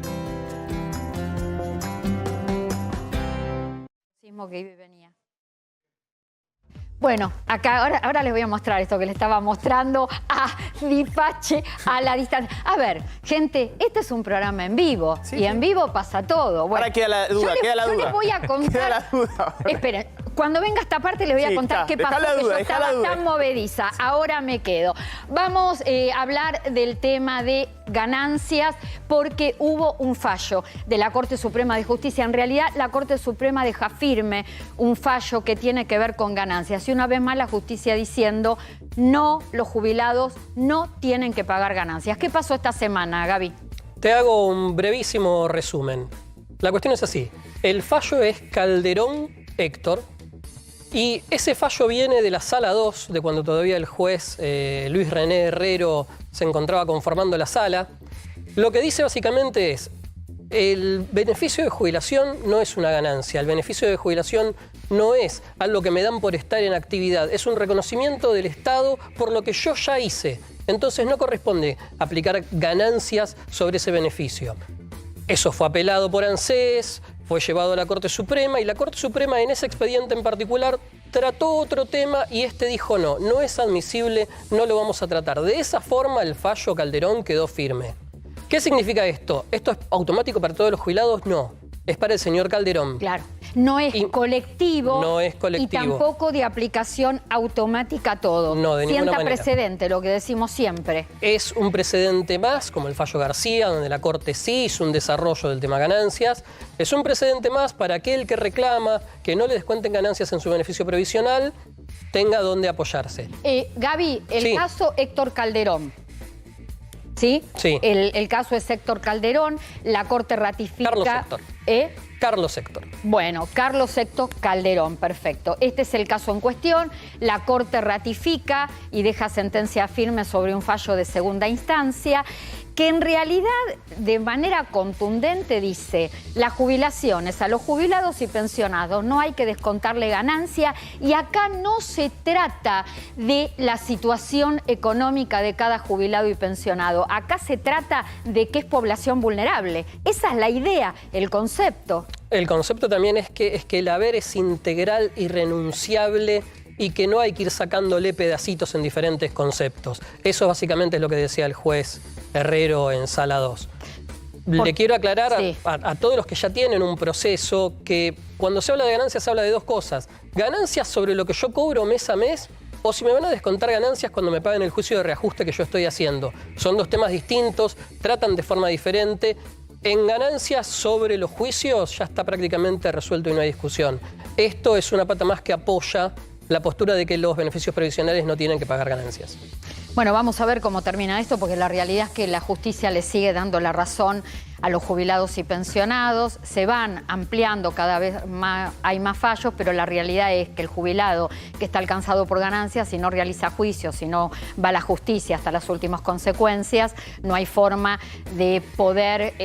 Bueno, acá ahora les voy a mostrar esto que les estaba mostrando a Dipache a la distancia. A ver, gente, este es un programa en vivo y en vivo pasa todo. Bueno, ahora queda la duda, yo les voy a contar. Queda la duda. Esperen, cuando venga esta parte les voy a contar qué pasó, que yo estaba tan movediza. Ahora me quedo. Vamos a hablar del tema de ganancias porque hubo un fallo de la Corte Suprema de Justicia. En realidad, la Corte Suprema deja firme un fallo que tiene que ver con ganancias. Y una vez más la justicia diciendo, no, los jubilados no tienen que pagar ganancias. ¿Qué pasó esta semana, Gaby? Te hago un brevísimo resumen. La cuestión es así. El fallo es Calderón Héctor. Y ese fallo viene de la Sala 2, de cuando todavía el juez Luis René Herrero se encontraba conformando la sala. Lo que dice básicamente es, el beneficio de jubilación no es una ganancia, el beneficio de jubilación no es algo que me dan por estar en actividad, es un reconocimiento del Estado por lo que yo ya hice. Entonces no corresponde aplicar ganancias sobre ese beneficio. Eso fue apelado por ANSES, fue llevado a la Corte Suprema y la Corte Suprema en ese expediente en particular trató otro tema y este dijo no, no es admisible, no lo vamos a tratar. De esa forma el fallo Calderón quedó firme. ¿Qué significa esto? ¿Esto es automático para todos los jubilados? No, es para el señor Calderón. Claro, no es colectivo. No es colectivo. Y tampoco de aplicación automática a todo. No, de ninguna manera. Sienta precedente, lo que decimos siempre. Es un precedente más, como el fallo García, donde la Corte sí hizo un desarrollo del tema ganancias. Es un precedente más para aquel que reclama que no le descuenten ganancias en su beneficio previsional, tenga donde apoyarse. Gaby, el caso Héctor Calderón. ¿Sí? Sí. El caso es Héctor Calderón, la Corte ratifica... Carlos Héctor. Carlos Héctor. Bueno, Carlos Héctor Calderón, perfecto. Este es el caso en cuestión, la Corte ratifica y deja sentencia firme sobre un fallo de segunda instancia que en realidad de manera contundente dice las jubilaciones a los jubilados y pensionados no hay que descontarle ganancia y acá no se trata de la situación económica de cada jubilado y pensionado, acá se trata de que es población vulnerable. Esa es la idea, el concepto. El concepto también es que el haber es integral, irrenunciable y que no hay que ir sacándole pedacitos en diferentes conceptos. Eso básicamente es lo que decía el juez Herrero en Sala 2. Le quiero aclarar a todos los que ya tienen un proceso que cuando se habla de ganancias se habla de dos cosas. Ganancias sobre lo que yo cobro mes a mes o si me van a descontar ganancias cuando me paguen el juicio de reajuste que yo estoy haciendo. Son dos temas distintos, tratan de forma diferente. En ganancias sobre los juicios ya está prácticamente resuelto y no hay discusión. Esto es una pata más que apoya la postura de que los beneficios previsionales no tienen que pagar ganancias. Bueno, vamos a ver cómo termina esto, porque la realidad es que la justicia le sigue dando la razón a los jubilados y pensionados. Se van ampliando cada vez más, hay más fallos, pero la realidad es que el jubilado que está alcanzado por ganancias, si no realiza juicios, si no va a la justicia hasta las últimas consecuencias, no hay forma de poder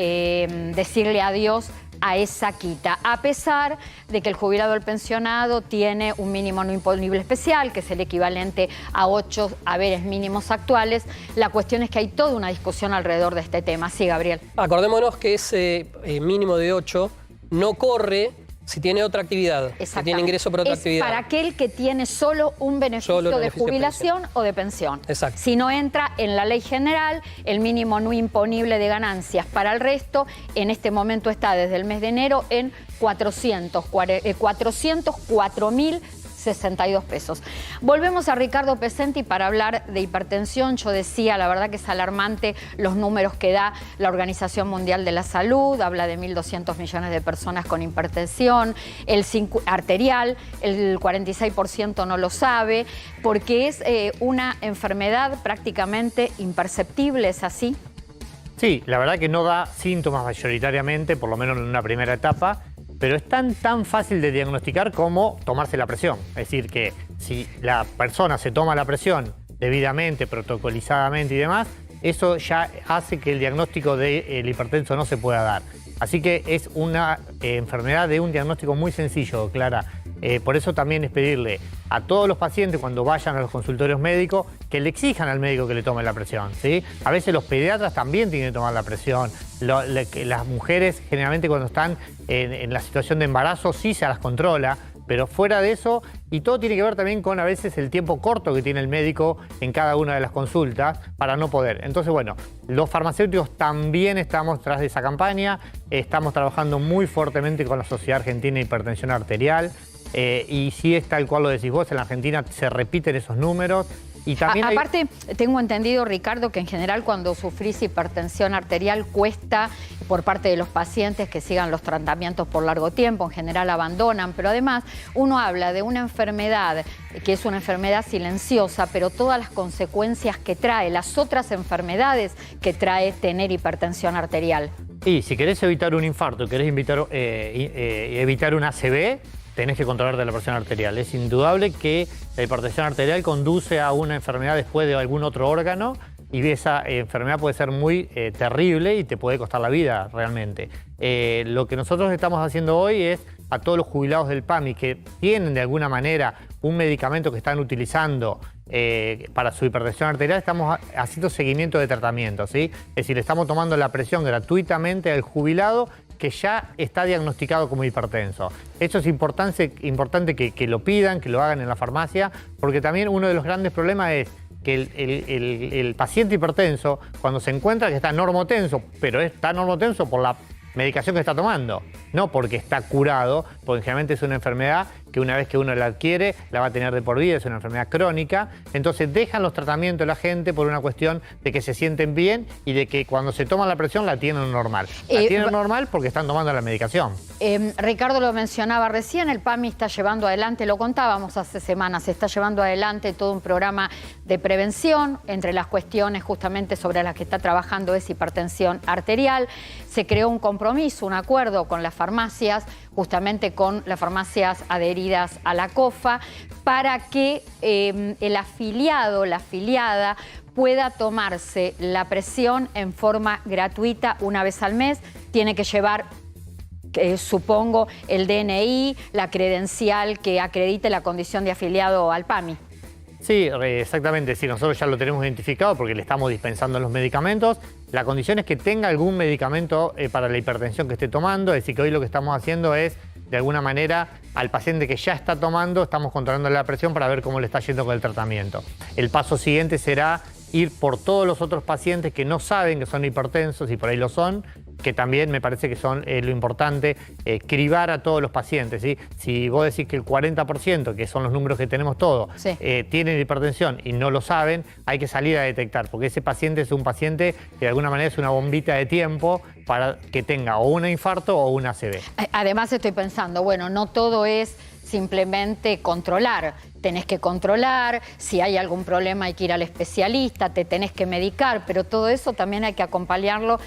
decirle adiós a esa quita, a pesar de que el jubilado o el pensionado tiene un mínimo no imponible especial, que es el equivalente a 8 haberes mínimos actuales. La cuestión es que hay toda una discusión alrededor de este tema. Sí, Gabriel. Acordémonos que ese mínimo de 8 no corre si tiene otra actividad, si tiene ingreso por otra actividad. Para aquel que tiene solo un beneficio de jubilación o de pensión. Exacto. Si no entra en la ley general, el mínimo no imponible de ganancias para el resto, en este momento está desde el mes de enero en 404.062 pesos. Volvemos a Ricardo Pesenti para hablar de hipertensión. Yo decía, la verdad que es alarmante los números que da la Organización Mundial de la Salud. Habla de 1.200 millones de personas con hipertensión arterial, el 46% no lo sabe, porque es una enfermedad prácticamente imperceptible, ¿es así? Sí, la verdad que no da síntomas mayoritariamente, por lo menos en una primera etapa, pero es tan fácil de diagnosticar como tomarse la presión. Es decir, que si la persona se toma la presión debidamente, protocolizadamente y demás, eso ya hace que el diagnóstico del hipertenso no se pueda dar. Así que es una enfermedad de un diagnóstico muy sencillo, Clara. Por eso también es pedirle a todos los pacientes cuando vayan a los consultorios médicos que le exijan al médico que le tome la presión, ¿sí? A veces los pediatras también tienen que tomar la presión. Las mujeres generalmente cuando están en la situación de embarazo sí se las controla, pero fuera de eso, y todo tiene que ver también con a veces el tiempo corto que tiene el médico en cada una de las consultas para no poder. Entonces, bueno, los farmacéuticos también estamos tras de esa campaña, estamos trabajando muy fuertemente con la Sociedad Argentina de Hipertensión Arterial, y sí es tal cual lo decís vos, en la Argentina se repiten esos números. Y también aparte, tengo entendido, Ricardo, que en general cuando sufrís hipertensión arterial cuesta por parte de los pacientes que sigan los tratamientos por largo tiempo, en general abandonan, pero además uno habla de una enfermedad que es una enfermedad silenciosa, pero todas las consecuencias que trae, las otras enfermedades que trae tener hipertensión arterial. Y si querés evitar un infarto, querés evitar un ACV, tenés que controlarte la presión arterial. Es indudable que la hipertensión arterial conduce a una enfermedad después de algún otro órgano y esa enfermedad puede ser muy terrible y te puede costar la vida realmente. Lo que nosotros estamos haciendo hoy es a todos los jubilados del PAMI que tienen de alguna manera un medicamento que están utilizando para su hipertensión arterial, estamos haciendo seguimiento de tratamiento, ¿sí? Es decir, le estamos tomando la presión gratuitamente al jubilado que ya está diagnosticado como hipertenso. Eso es importante que lo pidan, que lo hagan en la farmacia, porque también uno de los grandes problemas es que el paciente hipertenso, cuando se encuentra que está normotenso, pero está normotenso por la medicación que está tomando, no porque está curado, porque generalmente es una enfermedad que una vez que uno la adquiere, la va a tener de por vida, es una enfermedad crónica. Entonces dejan los tratamientos de la gente por una cuestión de que se sienten bien y de que cuando se toman la presión la tienen normal. La tienen normal porque están tomando la medicación. Ricardo lo mencionaba recién, el PAMI está llevando adelante, lo contábamos hace semanas, se está llevando adelante todo un programa de prevención. Entre las cuestiones justamente sobre las que está trabajando es hipertensión arterial. Se creó un compromiso, un acuerdo con las farmacias, justamente con las farmacias adheridas a la COFA, para que el afiliado, la afiliada, pueda tomarse la presión en forma gratuita una vez al mes. Tiene que llevar, supongo, el DNI, la credencial que acredite la condición de afiliado al PAMI. Sí, exactamente. Sí, nosotros ya lo tenemos identificado porque le estamos dispensando los medicamentos. La condición es que tenga algún medicamento para la hipertensión que esté tomando. Es decir, que hoy lo que estamos haciendo es, de alguna manera, al paciente que ya está tomando, estamos controlando la presión para ver cómo le está yendo con el tratamiento. El paso siguiente será ir por todos los otros pacientes que no saben que son hipertensos y por ahí lo son, que también me parece que son lo importante, cribar a todos los pacientes, ¿sí? Si vos decís que el 40%, que son los números que tenemos todos, sí, tienen hipertensión y no lo saben, hay que salir a detectar, porque ese paciente es un paciente que de alguna manera es una bombita de tiempo para que tenga o un infarto o un ACV. Además estoy pensando, bueno, no todo es simplemente controlar. Tenés que controlar, si hay algún problema hay que ir al especialista, te tenés que medicar, pero todo eso también hay que acompañarlo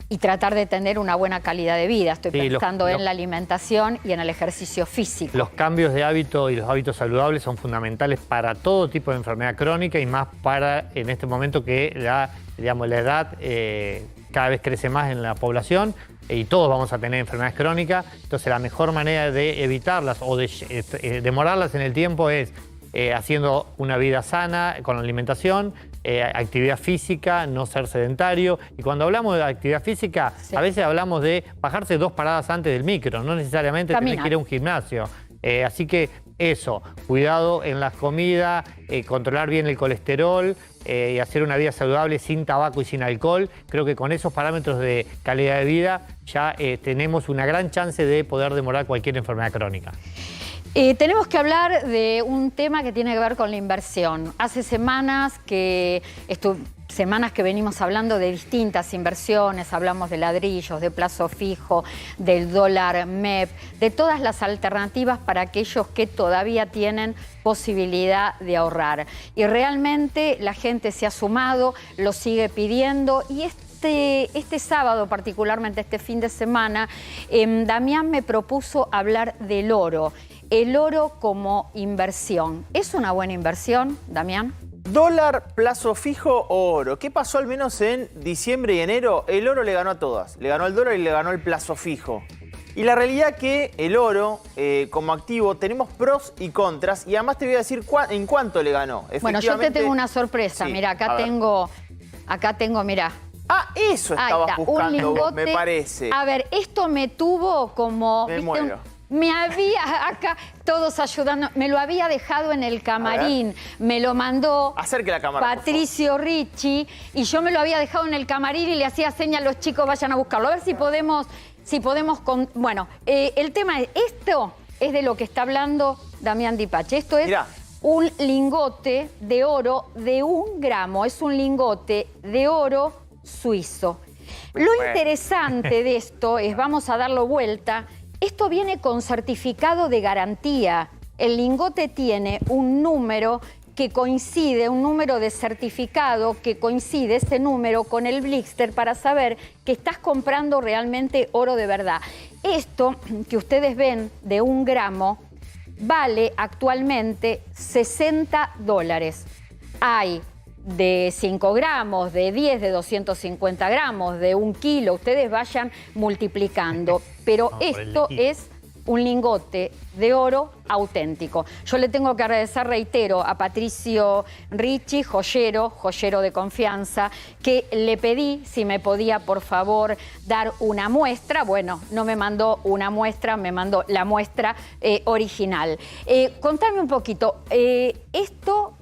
y tratar de tener una buena calidad de vida. Estoy pensando en la alimentación y en el ejercicio físico. Los cambios de hábito y los hábitos saludables son fundamentales para todo tipo de enfermedad crónica y más para en este momento que la edad cada vez crece más en la población y todos vamos a tener enfermedades crónicas. Entonces la mejor manera de evitarlas o de demorarlas en el tiempo es haciendo una vida sana con la alimentación, actividad física, no ser sedentario. Y cuando hablamos de actividad física, a veces hablamos de bajarse 2 paradas antes del micro, no necesariamente tener que ir a un gimnasio. Así que eso, cuidado en las comidas, controlar bien el colesterol y hacer una vida saludable sin tabaco y sin alcohol. Creo que con esos parámetros de calidad de vida ya tenemos una gran chance de poder demorar cualquier enfermedad crónica. Tenemos que hablar de un tema que tiene que ver con la inversión. Hace semanas que venimos hablando de distintas inversiones, hablamos de ladrillos, de plazo fijo, del dólar MEP, de todas las alternativas para aquellos que todavía tienen posibilidad de ahorrar. Y realmente la gente se ha sumado, lo sigue pidiendo y este sábado, particularmente este fin de semana, Damián me propuso hablar del oro. El oro como inversión. ¿Es una buena inversión, Damián? ¿Dólar, plazo fijo o oro? ¿Qué pasó al menos en diciembre y enero? El oro le ganó a todas. Le ganó al dólar y le ganó el plazo fijo. Y la realidad es que el oro, como activo, tenemos pros y contras. Y además te voy a decir en cuánto le ganó. Bueno, yo te tengo una sorpresa. Sí, mira, acá tengo, mira. Ah, eso estabas buscando vos, me parece. A ver, esto me tuvo como... Me muero. Me había, acá todos ayudando, me lo había dejado en el camarín, me lo mandó Acerque la cámara, Patricio Ricci y yo me lo había dejado en el camarín y le hacía señas a los chicos, vayan a buscarlo. A ver si podemos bueno, el tema es, esto es de lo que está hablando Damián Dipache. Esto es un lingote de oro de 1 gramo, es un lingote de oro suizo. Lo interesante de esto es, vamos a darlo vuelta, esto viene con certificado de garantía. El lingote tiene un número que coincide, un número de certificado que coincide ese número con el blister para saber que estás comprando realmente oro de verdad. Esto que ustedes ven de 1 gramo vale actualmente $60. Hay de 5 gramos, de 10, de 250 gramos, de 1 kilo, ustedes vayan multiplicando. Pero esto es un lingote de oro auténtico. Yo le tengo que agradecer, reitero, a Patricio Ricci, joyero de confianza, que le pedí si me podía, por favor, dar una muestra. Bueno, no me mandó una muestra, me mandó la muestra original. Contame un poquito, esto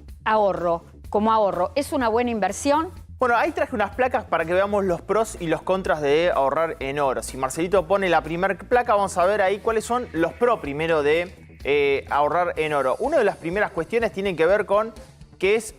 como ahorro, ¿es una buena inversión? Bueno, ahí traje unas placas para que veamos los pros y los contras de ahorrar en oro. Si Marcelito pone la primera placa, vamos a ver ahí cuáles son los pros primero de ahorrar en oro. Una de las primeras cuestiones tiene que ver con que es,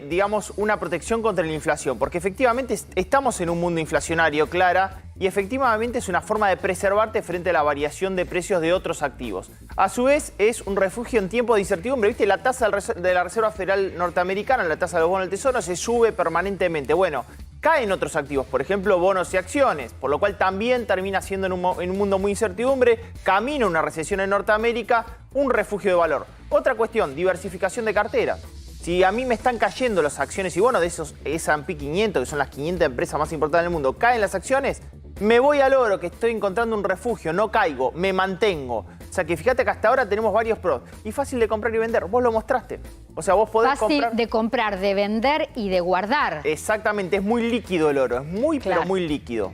digamos, una protección contra la inflación. Porque efectivamente estamos en un mundo inflacionario, Clara, y efectivamente es una forma de preservarte frente a la variación de precios de otros activos. A su vez, es un refugio en tiempo de incertidumbre. ¿Viste? La tasa de la Reserva Federal norteamericana, la tasa de los bonos del Tesoro, se sube permanentemente. Bueno, caen otros activos, por ejemplo, bonos y acciones, por lo cual también termina siendo en un mundo muy incertidumbre, camina una recesión en Norteamérica, un refugio de valor. Otra cuestión, diversificación de carteras. Si a mí me están cayendo las acciones y bonos de esos S&P 500, que son las 500 empresas más importantes del mundo, caen las acciones, me voy al oro, que estoy encontrando un refugio, no caigo, me mantengo. O sea que fíjate que hasta ahora tenemos varios pros. Y fácil de comprar y vender, vos lo mostraste. O sea, vos podés comprar... Fácil de comprar, de vender y de guardar. Exactamente, es muy líquido el oro, es muy, pero muy líquido.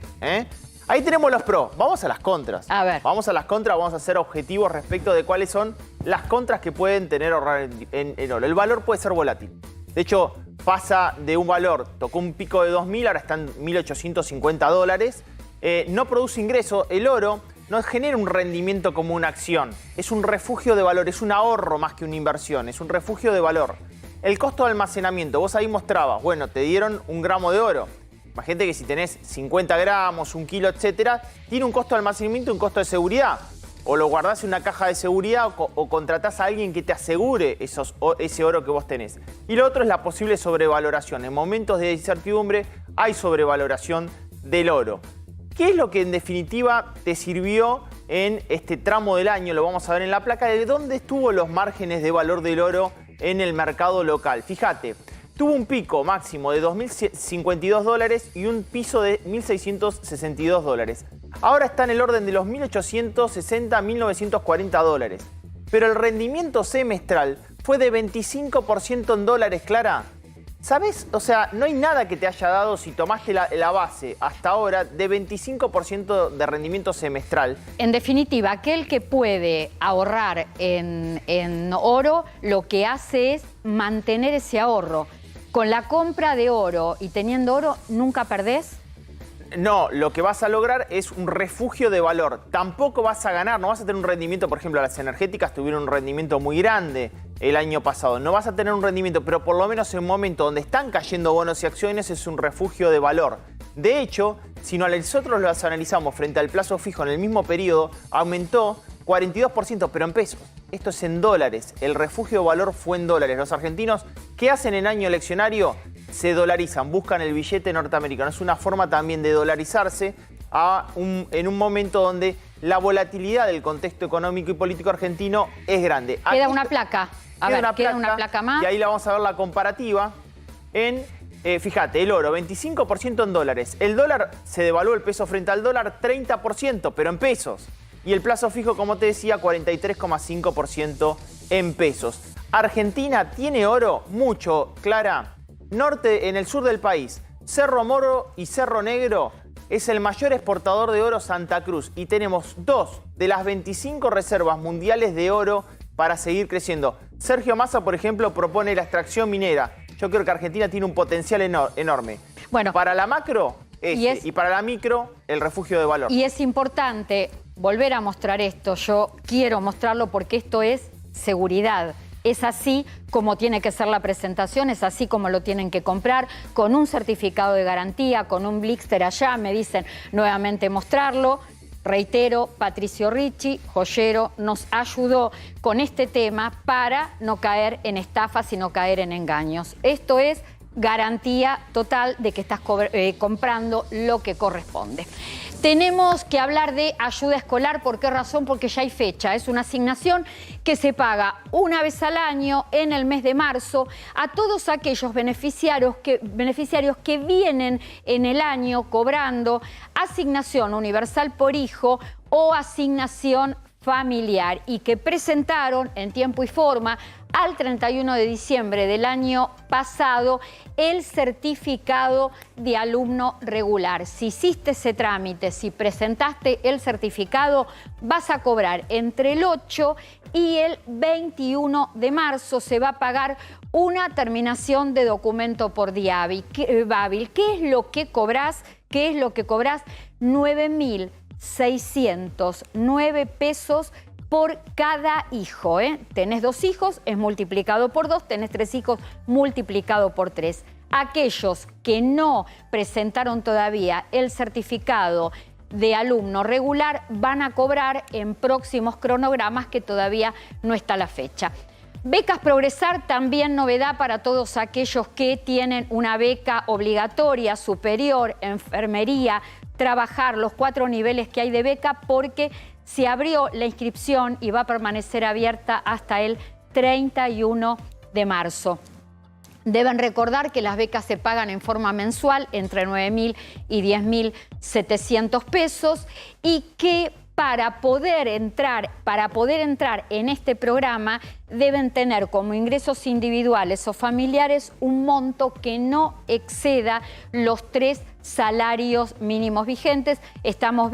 Ahí tenemos los pros, vamos a las contras. A ver. Vamos a las contras, vamos a hacer objetivos respecto de cuáles son las contras que pueden tener ahorrar en oro. El valor puede ser volátil. De hecho, pasa de un valor, tocó un pico de 2.000, ahora están $1.850. No produce ingreso, el oro no genera un rendimiento como una acción. Es un refugio de valor, es un ahorro más que una inversión, es un refugio de valor. El costo de almacenamiento, vos ahí mostrabas, bueno, te dieron 1 gramo de oro. Imagínate que si tenés 50 gramos, 1 kilo, etcétera, tiene un costo de almacenamiento y un costo de seguridad. o lo guardás en una caja de seguridad o contratás a alguien que te asegure ese oro que vos tenés. Y lo otro es la posible sobrevaloración. En momentos de incertidumbre hay sobrevaloración del oro. ¿Qué es lo que en definitiva te sirvió en este tramo del año? Lo vamos a ver en la placa. ¿De dónde estuvo los márgenes de valor del oro en el mercado local? Fíjate, tuvo un pico máximo de $2.052 y un piso de $1.662. Ahora está en el orden de los $1.860 a $1.940. Pero el rendimiento semestral fue de 25% en dólares, Clara. ¿Sabes? O sea, no hay nada que te haya dado, si tomaste la base hasta ahora, de 25% de rendimiento semestral. En definitiva, aquel que puede ahorrar en oro, lo que hace es mantener ese ahorro. Con la compra de oro y teniendo oro, ¿nunca perdés? No, lo que vas a lograr es un refugio de valor. Tampoco vas a ganar, no vas a tener un rendimiento, por ejemplo, las energéticas tuvieron un rendimiento muy grande el año pasado. No vas a tener un rendimiento, pero por lo menos en un momento donde están cayendo bonos y acciones es un refugio de valor. De hecho, si nosotros los analizamos frente al plazo fijo en el mismo periodo, aumentó 42%, pero en pesos. Esto es en dólares. El refugio de valor fue en dólares. Los argentinos, ¿qué hacen en año eleccionario? Se dolarizan, buscan el billete norteamericano. Es una forma también de dolarizarse en un momento donde la volatilidad del contexto económico y político argentino es grande. Queda una placa. Queda una placa más. Y ahí la vamos a ver la comparativa en... fíjate, el oro, 25% en dólares. El dólar se devaluó, el peso frente al dólar, 30%, pero en pesos. Y el plazo fijo, como te decía, 43,5% en pesos. Argentina tiene oro, mucho, Clara. Norte, en el sur del país, Cerro Moro y Cerro Negro, es el mayor exportador de oro Santa Cruz. Y tenemos 2 de las 25 reservas mundiales de oro para seguir creciendo. Sergio Massa, por ejemplo, propone la extracción minera. Yo creo que Argentina tiene un potencial enorme. Bueno, para la macro, y para la micro, el refugio de valor. Y es importante volver a mostrar esto. Yo quiero mostrarlo porque esto es seguridad. Es así como tiene que ser la presentación, es así como lo tienen que comprar, con un certificado de garantía, con un blister allá. Me dicen nuevamente mostrarlo. Reitero, Patricio Ricci, joyero, nos ayudó con este tema para no caer en estafas y no caer en engaños. Esto es garantía total de que estás comprando lo que corresponde. Tenemos que hablar de ayuda escolar. ¿Por qué razón? Porque ya hay fecha. Es una asignación que se paga una vez al año en el mes de marzo a todos aquellos beneficiarios que vienen en el año cobrando asignación universal por hijo o asignación familiar y que presentaron en tiempo y forma al 31 de diciembre del año pasado el certificado de alumno regular. Si hiciste ese trámite, si presentaste el certificado, vas a cobrar entre el 8 y el 21 de marzo. Se va a pagar una terminación de documento por día hábil. ¿Qué es lo que cobrás? ¿Qué es lo que cobrás? 9.609 pesos por cada hijo. Tenés 2 hijos, es multiplicado por 2, tenés 3 hijos, multiplicado por 3. Aquellos que no presentaron todavía el certificado de alumno regular van a cobrar en próximos cronogramas que todavía no está la fecha. Becas Progresar, también novedad para todos aquellos que tienen una beca obligatoria, superior, enfermería, trabajar los 4 niveles que hay de beca, porque se abrió la inscripción y va a permanecer abierta hasta el 31 de marzo. Deben recordar que las becas se pagan en forma mensual entre 9.000 y 10.700 pesos y que para poder entrar en este programa deben tener como ingresos individuales o familiares un monto que no exceda los 3 salarios mínimos vigentes. Estamos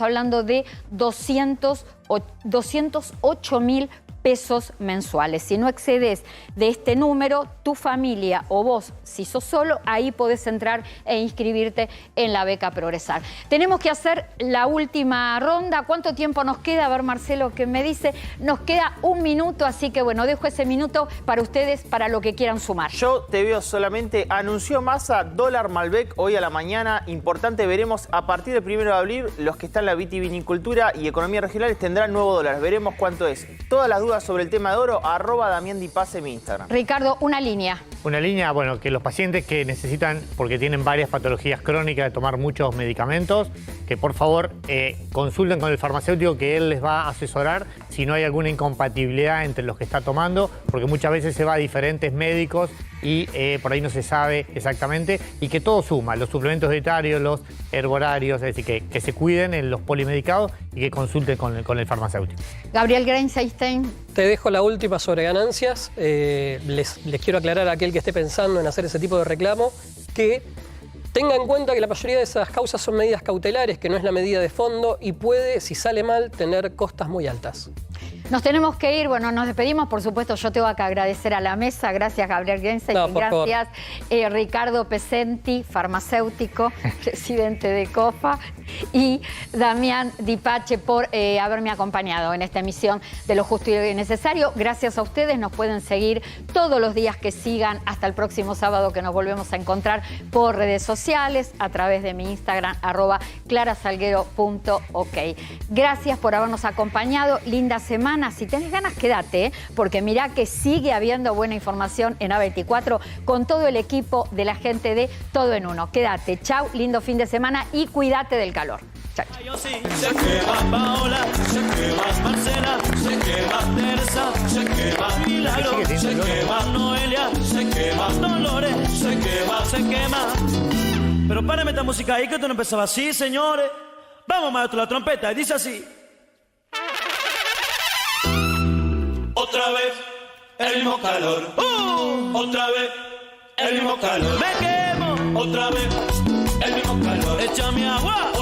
hablando de 208.000 pesos mensuales. Si no excedes de este número, tu familia o vos, si sos solo, ahí podés entrar e inscribirte en la beca Progresar. Tenemos que hacer la última ronda. ¿Cuánto tiempo nos queda? A ver, Marcelo, ¿qué me dice? Nos queda 1 minuto, así que bueno, dejo ese minuto para ustedes, para lo que quieran sumar. Yo te veo solamente, anunció Massa dólar Malbec hoy a la mañana. Importante, veremos a partir del 1 de abril, los que están en la vitivinicultura y economía regionales tendrán nuevo dólar. Veremos cuánto es. Todas las dudas sobre el tema de oro, @Damián Di Paz en mi Instagram. Ricardo, una línea. Una línea, bueno, que los pacientes que necesitan, porque tienen varias patologías crónicas, de tomar muchos medicamentos, que por favor consulten con el farmacéutico, que él les va a asesorar si no hay alguna incompatibilidad entre los que está tomando, porque muchas veces se va a diferentes médicos y por ahí no se sabe exactamente, y que todo suma, los suplementos dietarios, los herbolarios, es decir, que se cuiden en los polimedicados y que consulten con el farmacéutico. Gabriel Greinstein. Te dejo la última sobre ganancias. Les quiero aclarar a aquel que esté pensando en hacer ese tipo de reclamo que tenga en cuenta que la mayoría de esas causas son medidas cautelares, que no es la medida de fondo y puede, si sale mal, tener costas muy altas. Nos tenemos que ir, bueno, nos despedimos, por supuesto, yo tengo que agradecer a la mesa, gracias Gabriel Greinstein, gracias Ricardo Pesenti, farmacéutico, presidente de COFA, y Damián Di Paz por haberme acompañado en esta emisión de Lo Justo y Necesario. Gracias a ustedes, nos pueden seguir todos los días que sigan hasta el próximo sábado, que nos volvemos a encontrar por redes sociales, a través de mi Instagram, @clarasalguero.ok. Gracias por habernos acompañado, linda semana. Si tenés ganas, quédate, porque mirá que sigue habiendo buena información en A24 con todo el equipo de la gente de Todo en Uno. Quédate, chau, lindo fin de semana y cuídate del calor. Chau. Sé que vas Paola, sé que vas Marcela, sé que vas Teresa, sé que vas Milagro, sé que vas Noelia, sé que vas Dolores, sé que vas, sé que más. Pero párame esta música ahí que esto no empezaba así, señores. Vamos, maestro, la trompeta, y dice así. Otra vez el mismo calor, otra vez el mismo calor, me quemo, otra vez el mismo calor, échame agua.